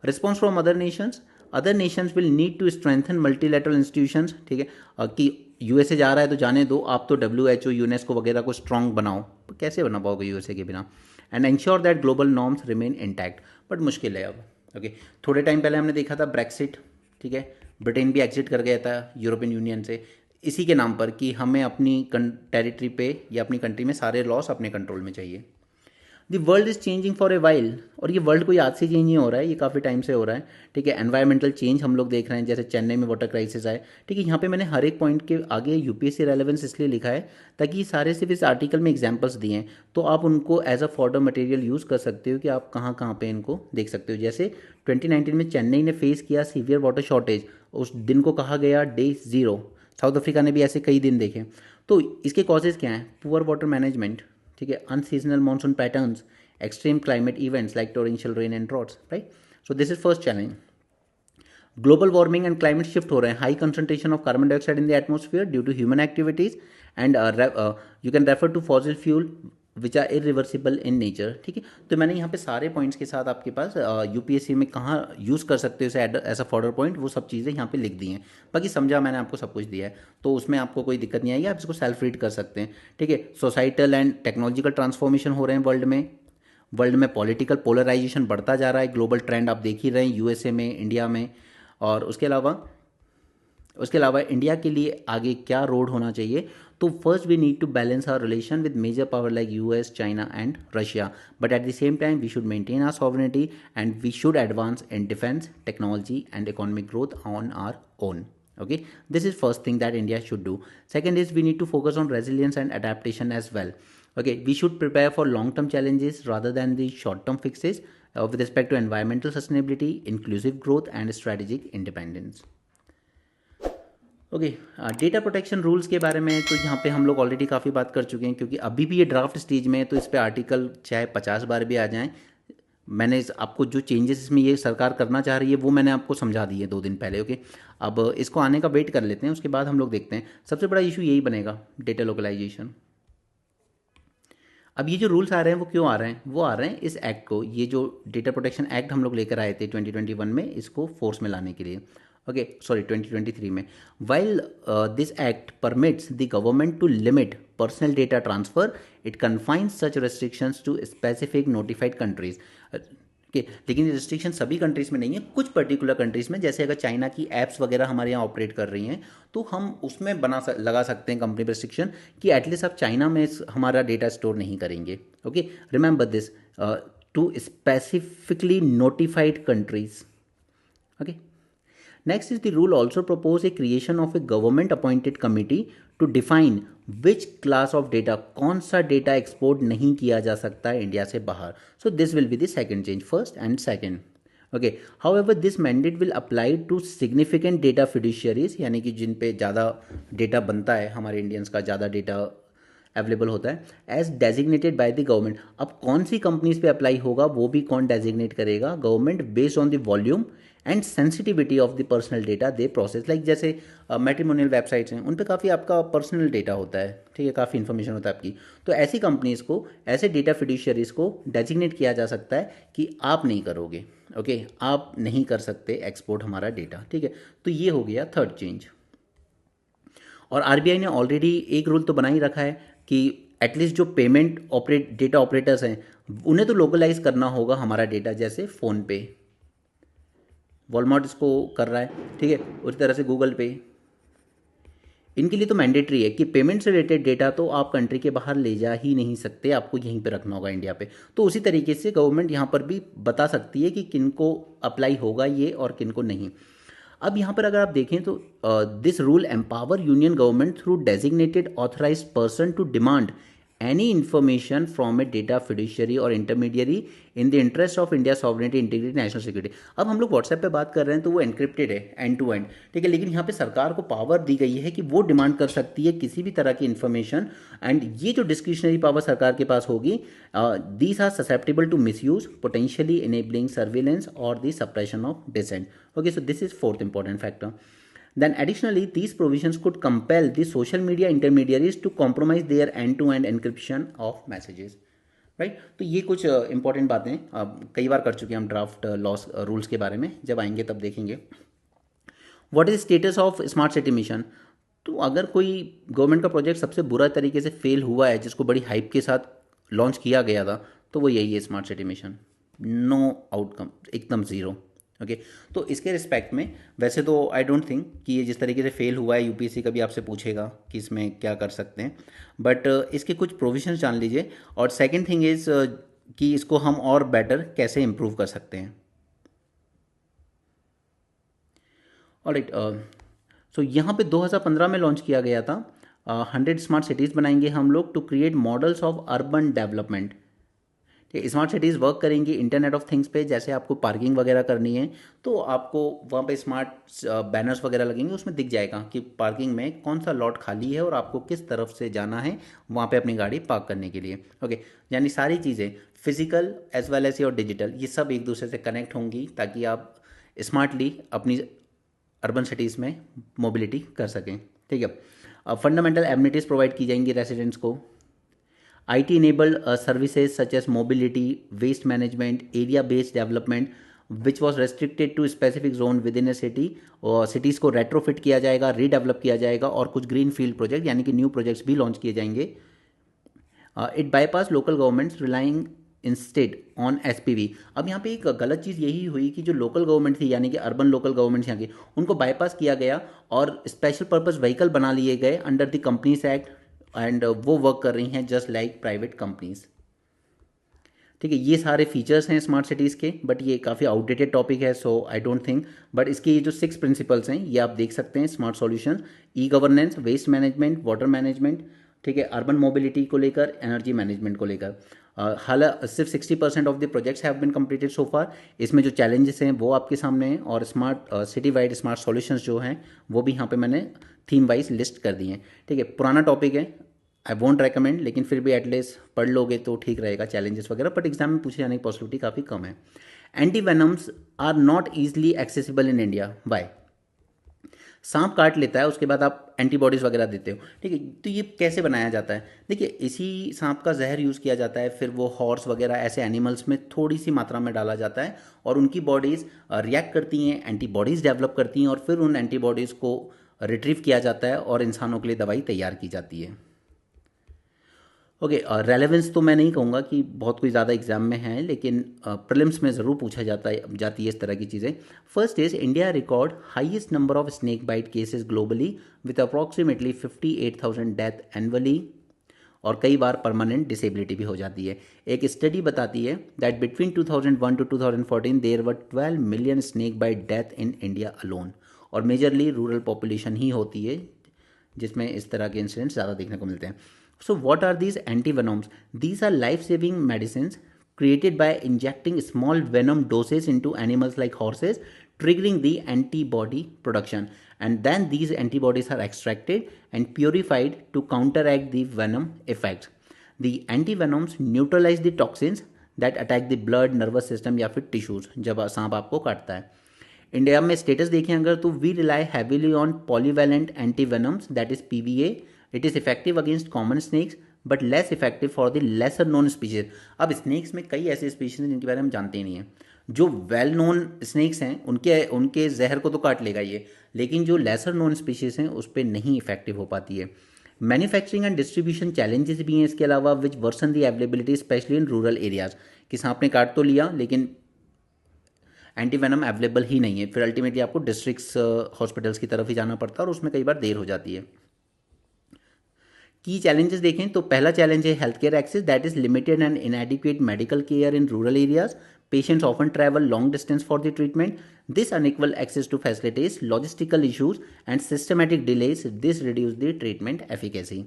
Response from other nations will need to strengthen multilateral institutions, ठीक है, कि यूएसए जा रहा है तो जाने दो, आप तो डब्ल्यूएचओ, यूनेस्को वगैरह को स्ट्रांग बनाओ, कैसे बना पाओगे यूएसए के बिना, and ensure that global norms remain intact, but मुश्किल है अब। ओके, थोड़े टाइम पहले हमने देखा था ब्रेक्सिट, ठीक है, ब्रिटेन भी एग्जिट कर गया था यूरोपियन यूनियन से, इसी के नाम पर कि हमें अपनी टेरिटरी पे या अपनी कंट्री में सारे लॉस अपने कंट्रोल में चाहिए। The world is changing for a while, और ये वर्ल्ड कोई आज से चेंज नहीं हो रहा है, ये काफ़ी टाइम से हो रहा है, ठीक है। एनवायरमेंटल चेंज हम लोग देख रहे हैं, जैसे चेन्नई में वाटर क्राइसिस आए, ठीक है। यहाँ पे मैंने हर एक पॉइंट के आगे यूपीएससी रेलेवेंस इसलिए लिखा है ताकि ये सारे सिर्फ इस आर्टिकल में एग्जाम्पल्स दिए हैं, तो आप उनको as a fodder material use कर सकते हो कि आप कहाँ कहाँ पे इनको देख सकते हो। जैसे 2019 में चेन्नई ने फेस किया सीवियर वाटर शॉर्टेज, उस दिन को कहा गया डे 0। साउथ अफ्रीका ने भी ऐसे कई दिन देखे। तो इसके कॉजेज़ क्या हैं? पुअर वाटर मैनेजमेंट, ठीक है, unseasonal monsoon patterns, extreme climate events like torrential rain and droughts, right? So this is first challenge. Global warming and climate shift हो रहे हैं, high concentration of carbon dioxide in the atmosphere due to human activities, and you can refer to fossil fuel which are irreversible in nature. ठीक है, तो मैंने यहाँ पे सारे पॉइंट्स के साथ आपके पास यूपीएससी में कहाँ यूज़ कर सकते हो इसे एज अ फॉर्डर पॉइंट, वो सब चीज़ें यहाँ पे लिख दी हैं। बाकी समझा मैंने, आपको सब कुछ दिया है, तो उसमें आपको कोई दिक्कत नहीं आएगी, आप इसको सेल्फ रीड कर सकते हैं। ठीक है, सोसाइटल एंड टेक्नोलॉजिकल ट्रांसफॉर्मेशन हो रहे हैं वर्ल्ड में। वर्ल्ड में पॉलिटिकल पोलराइजेशन बढ़ता जा रहा है, ग्लोबल ट्रेंड आप देख ही रहे हैं, यूएसए में, इंडिया में। और उसके अलावा इंडिया के लिए आगे क्या रोड होना चाहिए, तो first we need to balance our relation with major power like US, China and Russia, but at the same time we should maintain our sovereignty and we should advance in defence technology and economic growth on our own. Okay, this is first thing that India should do. Second is we need to focus on resilience and adaptation as well. Okay, we should prepare for long term challenges rather than the short term fixes with respect to environmental sustainability, inclusive growth and strategic independence. Okay, data protection rules के बारे में तो यहाँ पे हम लोग already काफ़ी बात कर चुके हैं, क्योंकि अभी भी ये ड्राफ्ट स्टेज में है, तो इस पर आर्टिकल चाहे 50 बार भी आ जाएं, मैंने आपको जो चेंजेस इसमें ये सरकार करना चाह रही है वो मैंने आपको समझा दिए 2 दिन पहले। ओके, अब इसको आने का वेट कर लेते हैं, उसके बाद हम लोग देखते हैं। सबसे बड़ा इशू यही बनेगा, डेटा लोकलाइजेशन। अब ये जो रूल्स आ रहे हैं वो क्यों आ रहे हैं, वो आ रहे हैं इस एक्ट को, ये जो डेटा प्रोटेक्शन एक्ट हम लोग लेकर आए थे 2021 में, इसको फोर्स में लाने के लिए। ओके, सॉरी 2023 में। While this act permits the government to limit personal data transfer, it confines such restrictions to specific notified countries. लेकिन ये रिस्ट्रिक्शन सभी कंट्रीज़ में नहीं है, कुछ पर्टिकुलर कंट्रीज़ में, जैसे अगर चाइना की ऐप्स वगैरह हमारे यहाँ ऑपरेट कर रही हैं, तो हम उसमें लगा सकते हैं कंपनी रिस्ट्रिक्शन कि एटलीस्ट आप चाइना में हमारा डेटा स्टोर नहीं करेंगे। Okay, remember this, to specifically notified countries. Okay, next is the rule also propose a creation of a government appointed committee to define which class of data, कौन सा data export नहीं किया जा सकता है India से बाहर। So this will be the second change, first and second. Okay, however this mandate will apply to significant data fiduciaries, यानी कि जिन पे ज़्यादा डेटा बनता है, हमारे इंडियंस का ज़्यादा डेटा अवेलेबल होता है, as designated by the government. अब कौन सी कंपनीज पे अप्लाई होगा वो भी कौन डेजिग्नेट करेगा, government, based on the volume and sensitivity of the personal data they process. Like जैसे मैट्रिमोनियल वेबसाइट्स हैं, उन पे काफ़ी आपका पर्सनल डेटा होता है, ठीक है, काफ़ी इन्फॉर्मेशन होता है आपकी, तो ऐसी कंपनीज को, ऐसे डेटा फिड्यूशियरीज को डेजिग्नेट किया जा सकता है कि आप नहीं करोगे। ओके, आप नहीं कर सकते एक्सपोर्ट हमारा डेटा। ठीक है, तो ये हो गया थर्ड चेंज। और आरबीआई ने ऑलरेडी एक रूल तो बना ही रखा है कि एटलीस्ट जो पेमेंट डेटा ऑपरेटर्स हैं उन्हें तो लोकलाइज करना होगा हमारा डेटा, जैसे फ़ोन पे, वॉलमार्ट इसको कर रहा है, ठीक है, उसी तरह से गूगल पे, इनके लिए तो मैंडेटरी है कि पेमेंट से रिलेटेड डेटा तो आप कंट्री के बाहर ले जा ही नहीं सकते, आपको यहीं पे रखना होगा इंडिया पे। तो उसी तरीके से गवर्नमेंट यहाँ पर भी बता सकती है कि किनको अप्लाई होगा ये और किनको नहीं। अब यहाँ पर अगर आप देखें तो this rule empower union government through designated authorised person to demand any information from a data fiduciary or intermediary in the interest of India sovereignty, integrity, national security। अब हम लोग व्हाट्सएप पे बात कर रहे हैं तो वो एनक्रिप्टेड है एंड टू एंड, ठीक है, लेकिन यहाँ पे सरकार को पावर दी गई है कि वो डिमांड कर सकती है किसी भी तरह की इन्फॉर्मेशन, एंड ये जो डिस्क्रिशनरी पावर सरकार के पास होगी, these are susceptible to misuse, potentially enabling surveillance और the suppression of dissent. Okay, so this is fourth important factor. Then additionally, these provisions could compel the social media intermediaries to compromise their end-to-end encryption of messages, right? तो ये कुछ important बातें कई बार कर चुके हैं हम ड्राफ्ट लॉस रूल्स के बारे में, जब आएंगे तब देखेंगे। What is status of smart city mission? तो अगर कोई गवर्नमेंट का प्रोजेक्ट सबसे बुरा तरीके से फेल हुआ है, जिसको बड़ी हाइप के साथ लॉन्च किया गया था, तो वो यही है smart city mission. Know outcome, एकदम ज़ीरो। ओके, तो इसके रिस्पेक्ट में वैसे तो आई डोंट थिंक कि ये जिस तरीके से फेल हुआ है, यूपीएससी कभी आपसे पूछेगा कि इसमें क्या कर सकते हैं, बट इसके कुछ प्रोविजंस जान लीजिए। और सेकंड थिंग इज़ कि इसको हम और बेटर कैसे इम्प्रूव कर सकते हैं। ऑलराइट, सो यहाँ पे 2015 में लॉन्च किया गया था, 100 स्मार्ट सिटीज़ बनाएंगे हम लोग to create models of urban development. Smart cities work करेंगी इंटरनेट ऑफ थिंग्स पे, जैसे आपको पार्किंग वगैरह करनी है तो आपको वहाँ पे स्मार्ट बैनर्स वगैरह लगेंगे, उसमें दिख जाएगा कि पार्किंग में कौन सा लॉट खाली है और आपको किस तरफ से जाना है वहाँ पे अपनी गाड़ी पार्क करने के लिए। ओके, यानी सारी चीज़ें फिजिकल एज वेल एज और डिजिटल, ये सब एक दूसरे से कनेक्ट होंगी ताकि आप स्मार्टली अपनी अर्बन सिटीज़ में मोबिलिटी कर सकें। ठीक है, फंडामेंटल एमिनिटीज़ प्रोवाइड की जाएंगी रेसिडेंट्स को। IT enabled services such as mobility, waste management, area based development which was restricted to specific zone within a city, और cities को retrofit किया जाएगा, redevelop किया जाएगा, और कुछ green field project यानी कि new projects भी launch किए जाएंगे. It bypass local governments relying instead on SPV. अब यहाँ पे एक गलत चीज़ यही हुई कि जो लोकल गवर्नमेंट थी यानी कि अर्बन लोकल गवर्नमेंट्स यहाँ की, उनको बाईपास किया गया और स्पेशल पर्पस व्हीकल बना लिए गए under the companies act, and वो वर्क कर रही हैं जस्ट लाइक प्राइवेट कंपनीज. ठीक है, ये सारे फीचर्स हैं स्मार्ट सिटीज़ के, बट ये काफ़ी आउटडेटेड टॉपिक है, सो आई डोंट थिंक. बट इसके ये जो 6 प्रिंसिपल्स हैं ये आप देख सकते हैं. Smart solution, e governance, waste management, water management, ठीक है, अर्बन मोबिलिटी को लेकर, एनर्जी मैनेजमेंट को लेकर. हालांकि सिर्फ 60% of the projects have been completed so far. इसमें जो चैलेंजेस हैं वो आपके सामने हैं, और smart city wide smart solutions जो हैं वो भी यहाँ पे मैंने थीम वाइज लिस्ट कर दिए हैं. ठीक है, पुराना टॉपिक है, आई वोंट रेकमेंड, लेकिन फिर भी एटलीस्ट पढ़ लोगे तो ठीक रहेगा चैलेंजेस वगैरह, बट एग्जाम में पूछे जाने की पॉसिबिलिटी काफ़ी कम है. Anti venoms are not easily accessible in India. बाय, सांप काट लेता है उसके बाद आप एंटीबॉडीज़ वगैरह देते हो. ठीक है, तो ये कैसे बनाया जाता है? देखिए, इसी सांप का जहर यूज़ किया जाता है, फिर वो हॉर्स वगैरह ऐसे एनिमल्स में थोड़ी सी मात्रा में डाला जाता है, और उनकी बॉडीज़ रिएक्ट करती हैं, एंटीबॉडीज़ डेवलप करती हैं, और फिर उन एंटीबॉडीज़ को रिट्रीव किया जाता है और इंसानों के लिए दवाई तैयार की जाती है. ओके, रेलेवेंस तो मैं नहीं कहूँगा कि बहुत कोई ज़्यादा एग्जाम में है, लेकिन प्रीलिम्स में ज़रूर पूछा जाती है इस तरह की चीज़ें. First is India record highest number of snake bite cases globally with approximately 58,000 death annually, और कई बार परमानेंट डिसेबिलिटी भी हो जाती है. एक स्टडी बताती है that between 2001 to 2014 there were 12 million snake bite death in India alone, और मेजरली रूरल पॉपुलेशन ही होती है जिसमें इस तरह के इंसिडेंट्स ज़्यादा देखने को मिलते हैं. So what are these antivenoms? These are life-saving medicines created by injecting small venom doses into animals like horses, triggering the antibody production. And then these antibodies are extracted and purified to counteract the venom effects. The antivenoms neutralize the toxins that attack the blood, nervous system या फिर tissues जब सांप आपको काटता है. India में status देखें अगर, तो we rely heavily on polyvalent antivenoms, that is PVA. It is effective against common snakes but less effective for the lesser known species. अब स्नेक्स में कई ऐसे स्पीशीज हैं जिनके बारे में हम जानते ही नहीं हैं. जो वेल नोन स्नेक्स हैं उनके जहर को तो काट लेगा ये, लेकिन जो लेसर नोन स्पीशीज हैं उस पर नहीं इफेक्टिव हो पाती है. मैन्युफैक्चरिंग एंड डिस्ट्रीब्यूशन चैलेंजेस भी हैं इसके अलावा, which worsen the availability especially in rural areas. कि सांप ने काट तो लिया लेकिन एंटीवेनम अवेलेबल ही नहीं है, फिर अल्टीमेटली आपको डिस्ट्रिक्ट्स हॉस्पिटल्स की तरफ ही जाना पड़ता है, और उसमें कई बार देर हो जाती है. की चैलेंजेस देखें तो पहला चैलेंज है health care access, that is limited and inadequate medical care in rural areas. Patients often travel long distance for the treatment. This unequal access to facilities, logistical issues, and systematic delays, this reduce the treatment efficacy.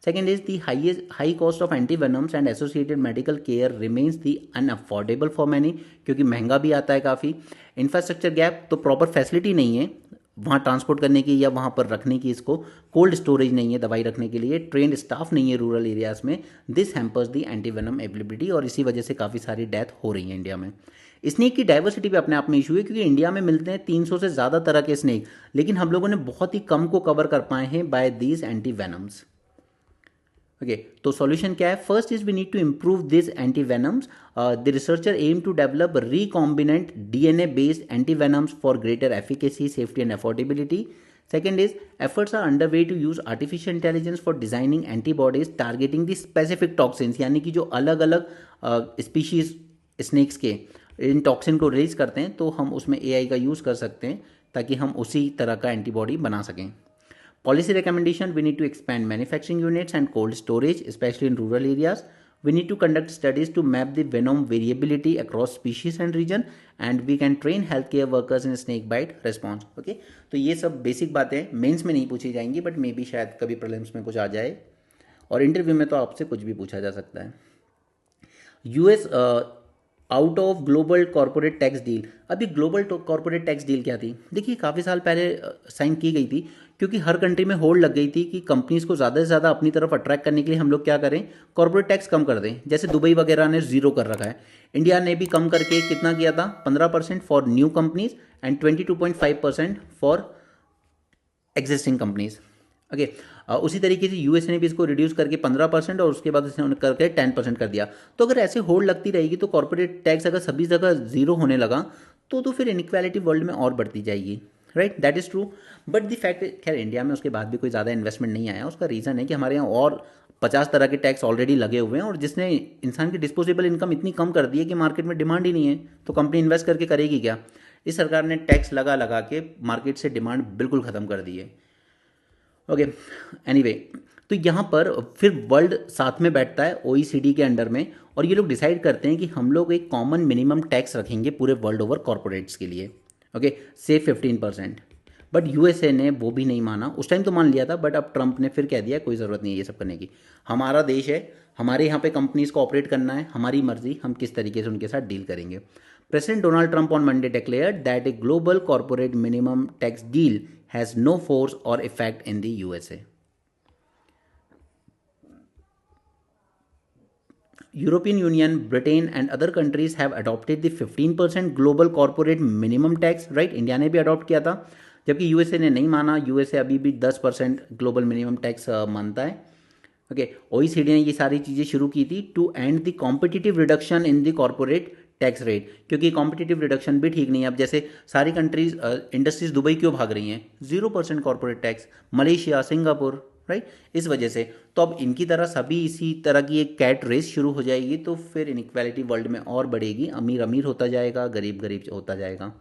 Second is the high cost of antivenoms and associated medical care remains the unaffordable for many, क्योंकि महंगा भी आता है काफ़ी. Infrastructure gap, तो proper facility नहीं है वहाँ ट्रांसपोर्ट करने की या वहाँ पर रखने की, इसको कोल्ड स्टोरेज नहीं है दवाई रखने के लिए, ट्रेंड स्टाफ नहीं है रूरल एरियाज़ में. This hampers the antivenom ability, और इसी वजह से काफ़ी सारी डेथ हो रही है इंडिया में. स्नेक की डाइवर्सिटी भी अपने आप में इशू है, क्योंकि इंडिया में मिलते हैं 300 से ज़्यादा तरह के स्नेक, लेकिन हम लोगों ने बहुत ही कम को कवर कर पाए हैं बाय दीज एंटीवेनम्स. ओके, तो सॉल्यूशन क्या है? First is we need to improve this antivenoms. The researcher aim to develop recombinant DNA based antivenoms for greater efficacy, safety and affordability. Second is efforts are underway to use artificial intelligence for designing antibodies targeting the specific toxins, यानी कि जो अलग अलग species snacks के इन toxin को release करते हैं, तो हम उसमें AI का यूज़ कर सकते हैं ताकि हम उसी तरह का एंटीबॉडी बना सकें. Policy recommendation, we need to expand manufacturing units and cold storage, especially in rural areas. We need to conduct studies to map the venom variability across species and region, and we can train healthcare workers in snake bite response. Okay, तो ये सब basic बातें mains में नहीं पूछी जाएंगी, but may be शायद कभी प्रीलिम्स में कुछ आ जाए, और इंटरव्यू में तो आपसे कुछ भी पूछा जा सकता है. US out of global corporate tax deal. अभी ग्लोबल कॉर्पोरेट टैक्स डील क्या थी? देखिए, काफ़ी साल पहले साइन की गई थी, क्योंकि हर कंट्री में होल्ड लग गई थी कि कंपनीज को ज़्यादा से ज़्यादा अपनी तरफ अट्रैक्ट करने के लिए हम लोग क्या करें, कॉर्पोरेट टैक्स कम कर दें. जैसे दुबई वगैरह ने 0 कर रखा है, इंडिया ने भी कम करके कितना किया था, 15% for new companies and 22.5% for existing companies. Okay. उसी तरीके से यूएसए ने भी इसको रिड्यूस करके 15% और उसके बाद इसने करके 10% कर दिया। तो अगर ऐसे होल्ड लगती रहेगी तो कॉर्पोरेट टैक्स अगर सभी जगह जीरो होने लगा तो फिर इनइक्वालिटी वर्ल्ड में और बढ़ती जाएगी, right, that is true. But the fact, खैर इंडिया में उसके बाद भी कोई ज़्यादा इन्वेस्टमेंट नहीं आया। उसका रीज़न है कि हमारे यहाँ और 50 तरह के टैक्स ऑलरेडी लगे हुए हैं और जिसने इंसान की डिस्पोजेबल इनकम इतनी कम कर दी है कि मार्केट में डिमांड ही नहीं है, तो कंपनी इन्वेस्ट करके करेगी क्या। इस सरकार ने टैक्स लगा लगा के मार्केट से डिमांड बिल्कुल ख़त्म कर दी है। ओके, एनीवे, तो यहाँ पर फिर वर्ल्ड साथ में बैठता है ओईसीडी के अंडर में और ये लोग डिसाइड करते हैं कि हम लोग एक कॉमन मिनिमम टैक्स रखेंगे पूरे वर्ल्ड ओवर कॉर्पोरेट्स के लिए। ओके, से 15%। बट यूएसए ने वो भी नहीं माना। उस टाइम तो मान लिया था, बट अब ट्रंप ने फिर कह दिया कोई ज़रूरत नहीं है ये सब करने की, हमारा देश है, हमारे यहाँ पे कंपनीज को ऑपरेट करना है, हमारी मर्जी, हम किस तरीके से उनके साथ डील करेंगे। President Donald Trump on Monday declared that a global corporate minimum tax deal has no force और effect in the USA. European Union, Britain and other countries have adopted the 15% global corporate minimum tax, right? India ने भी adopt किया था, जबकि USA ने नहीं माना। USA अभी भी 10% ग्लोबल मिनिमम टैक्स मानता है। ओके, ओईसीडी ने ये सारी चीज़ें शुरू की थी to end the competitive reduction in the corporate tax rate, क्योंकि कॉम्पिटिटिव रिडक्शन भी ठीक नहीं है। अब जैसे सारी कंट्रीज इंडस्ट्रीज दुबई क्यों भाग रही हैं, 0% corporate tax, Malaysia, Singapore, right, इस वजह से। तो अब इनकी तरह सभी इसी तरह की एक कैट रेस शुरू हो जाएगी तो फिर इनइक्वालिटी वर्ल्ड में और बढ़ेगी, अमीर अमीर होता जाएगा, गरीब गरीब होता जाएगा।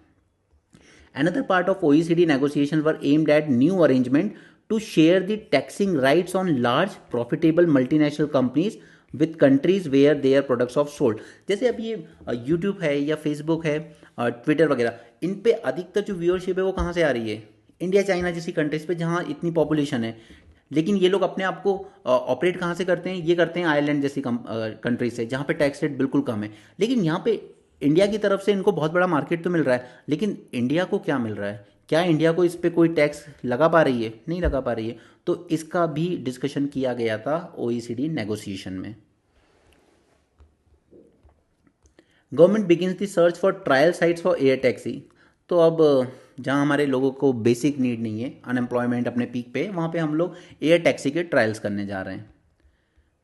Another part of OECD negotiations were aimed at new arrangement to share the taxing rights on large profitable multinational companies with countries where their products are sold। जैसे अब ये YouTube है या Facebook है, ट्विटर वगैरह, इन पे अधिकतर जो व्यूअरशिप है वो कहाँ से आ रही है, इंडिया चाइना जैसी कंट्रीज पे जहाँ इतनी पॉपुलेशन है। लेकिन ये लोग अपने आप को ऑपरेट कहाँ से करते हैं, ये करते हैं आयरलैंड जैसी कंट्रीज से जहाँ पे टैक्स रेट बिल्कुल कम है। लेकिन यहाँ पे इंडिया की तरफ से इनको बहुत बड़ा मार्केट तो मिल रहा है, लेकिन इंडिया को क्या मिल रहा है, क्या इंडिया को इस पर कोई टैक्स लगा पा रही है, नहीं लगा पा रही है। तो इसका भी डिस्कशन किया गया था ओईसीडी नेगोशिएशन में। Government begins the search for trial sites for air taxi. तो अब जहाँ हमारे लोगों को बेसिक नीड नहीं है, अनएम्प्लॉयमेंट अपने पीक पे, वहाँ पे हम लोग एयर टैक्सी के ट्रायल्स करने जा रहे हैं।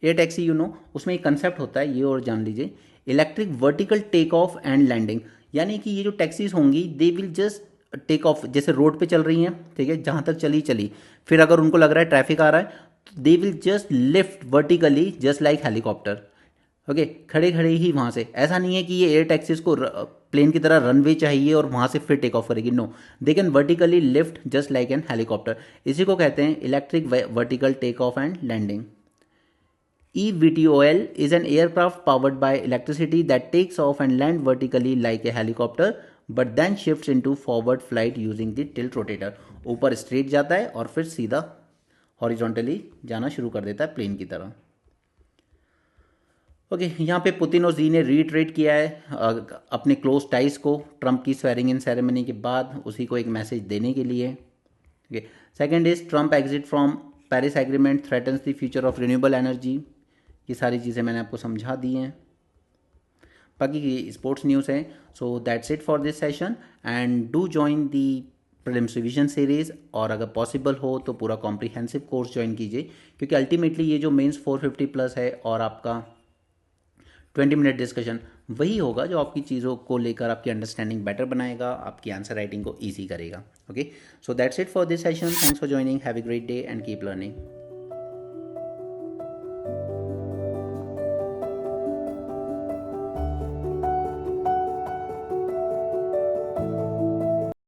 एयर टैक्सी उसमें एक कंसेप्ट होता है, ये और जान लीजिए, electric vertical take off and landing. यानी कि ये जो टैक्सीज होंगी they will just take off, जैसे रोड पे चल रही हैं, ठीक है, जहाँ तक चली चली, फिर अगर उनको लग रहा है ट्रैफिक आ रहा है तो दे will just lift vertically just like helicopter. Okay, खड़े खड़े ही वहाँ से, ऐसा नहीं है कि ये एयर टैक्सीज को प्लेन की तरह रनवे चाहिए और वहाँ से फिर टेक ऑफ करेगी, no, they can vertically lift just like an helicopter. इसी को कहते हैं electric vertical take off and landing. eVTOL is an aircraft powered by electricity that takes off and land vertically like a helicopter but then shifts into forward flight using the tilt rotator। ऊपर straight जाता है और फिर सीधा horizontally जाना शुरू कर देता है प्लेन की तरह। ओके, यहाँ पे पुतिन और जी ने रीट्रेट किया है अपने क्लोज टाइज को ट्रंप की स्वेरिंग इन सेरेमनी के बाद, उसी को एक मैसेज देने के लिए। Okay, second is Trump exit from Paris agreement threatens the future of renewable energy. ये सारी चीज़ें मैंने आपको समझा दी हैं। बाकी स्पोर्ट्स न्यूज़ है। So that's it for this session and do join the prelims revision series, और अगर पॉसिबल हो तो पूरा कॉम्प्रिहेंसिव कोर्स ज्वाइन कीजिए, क्योंकि अल्टीमेटली ये जो मेंस 450 प्लस है और आपका 20 मिनट डिस्कशन वही होगा जो आपकी चीज़ों को लेकर आपकी अंडरस्टैंडिंग बेटर बनाएगा, आपकी आंसर राइटिंग को ईजी करेगा। Okay, so that's it for this session. Thanks for joining, have a great day and keep learning.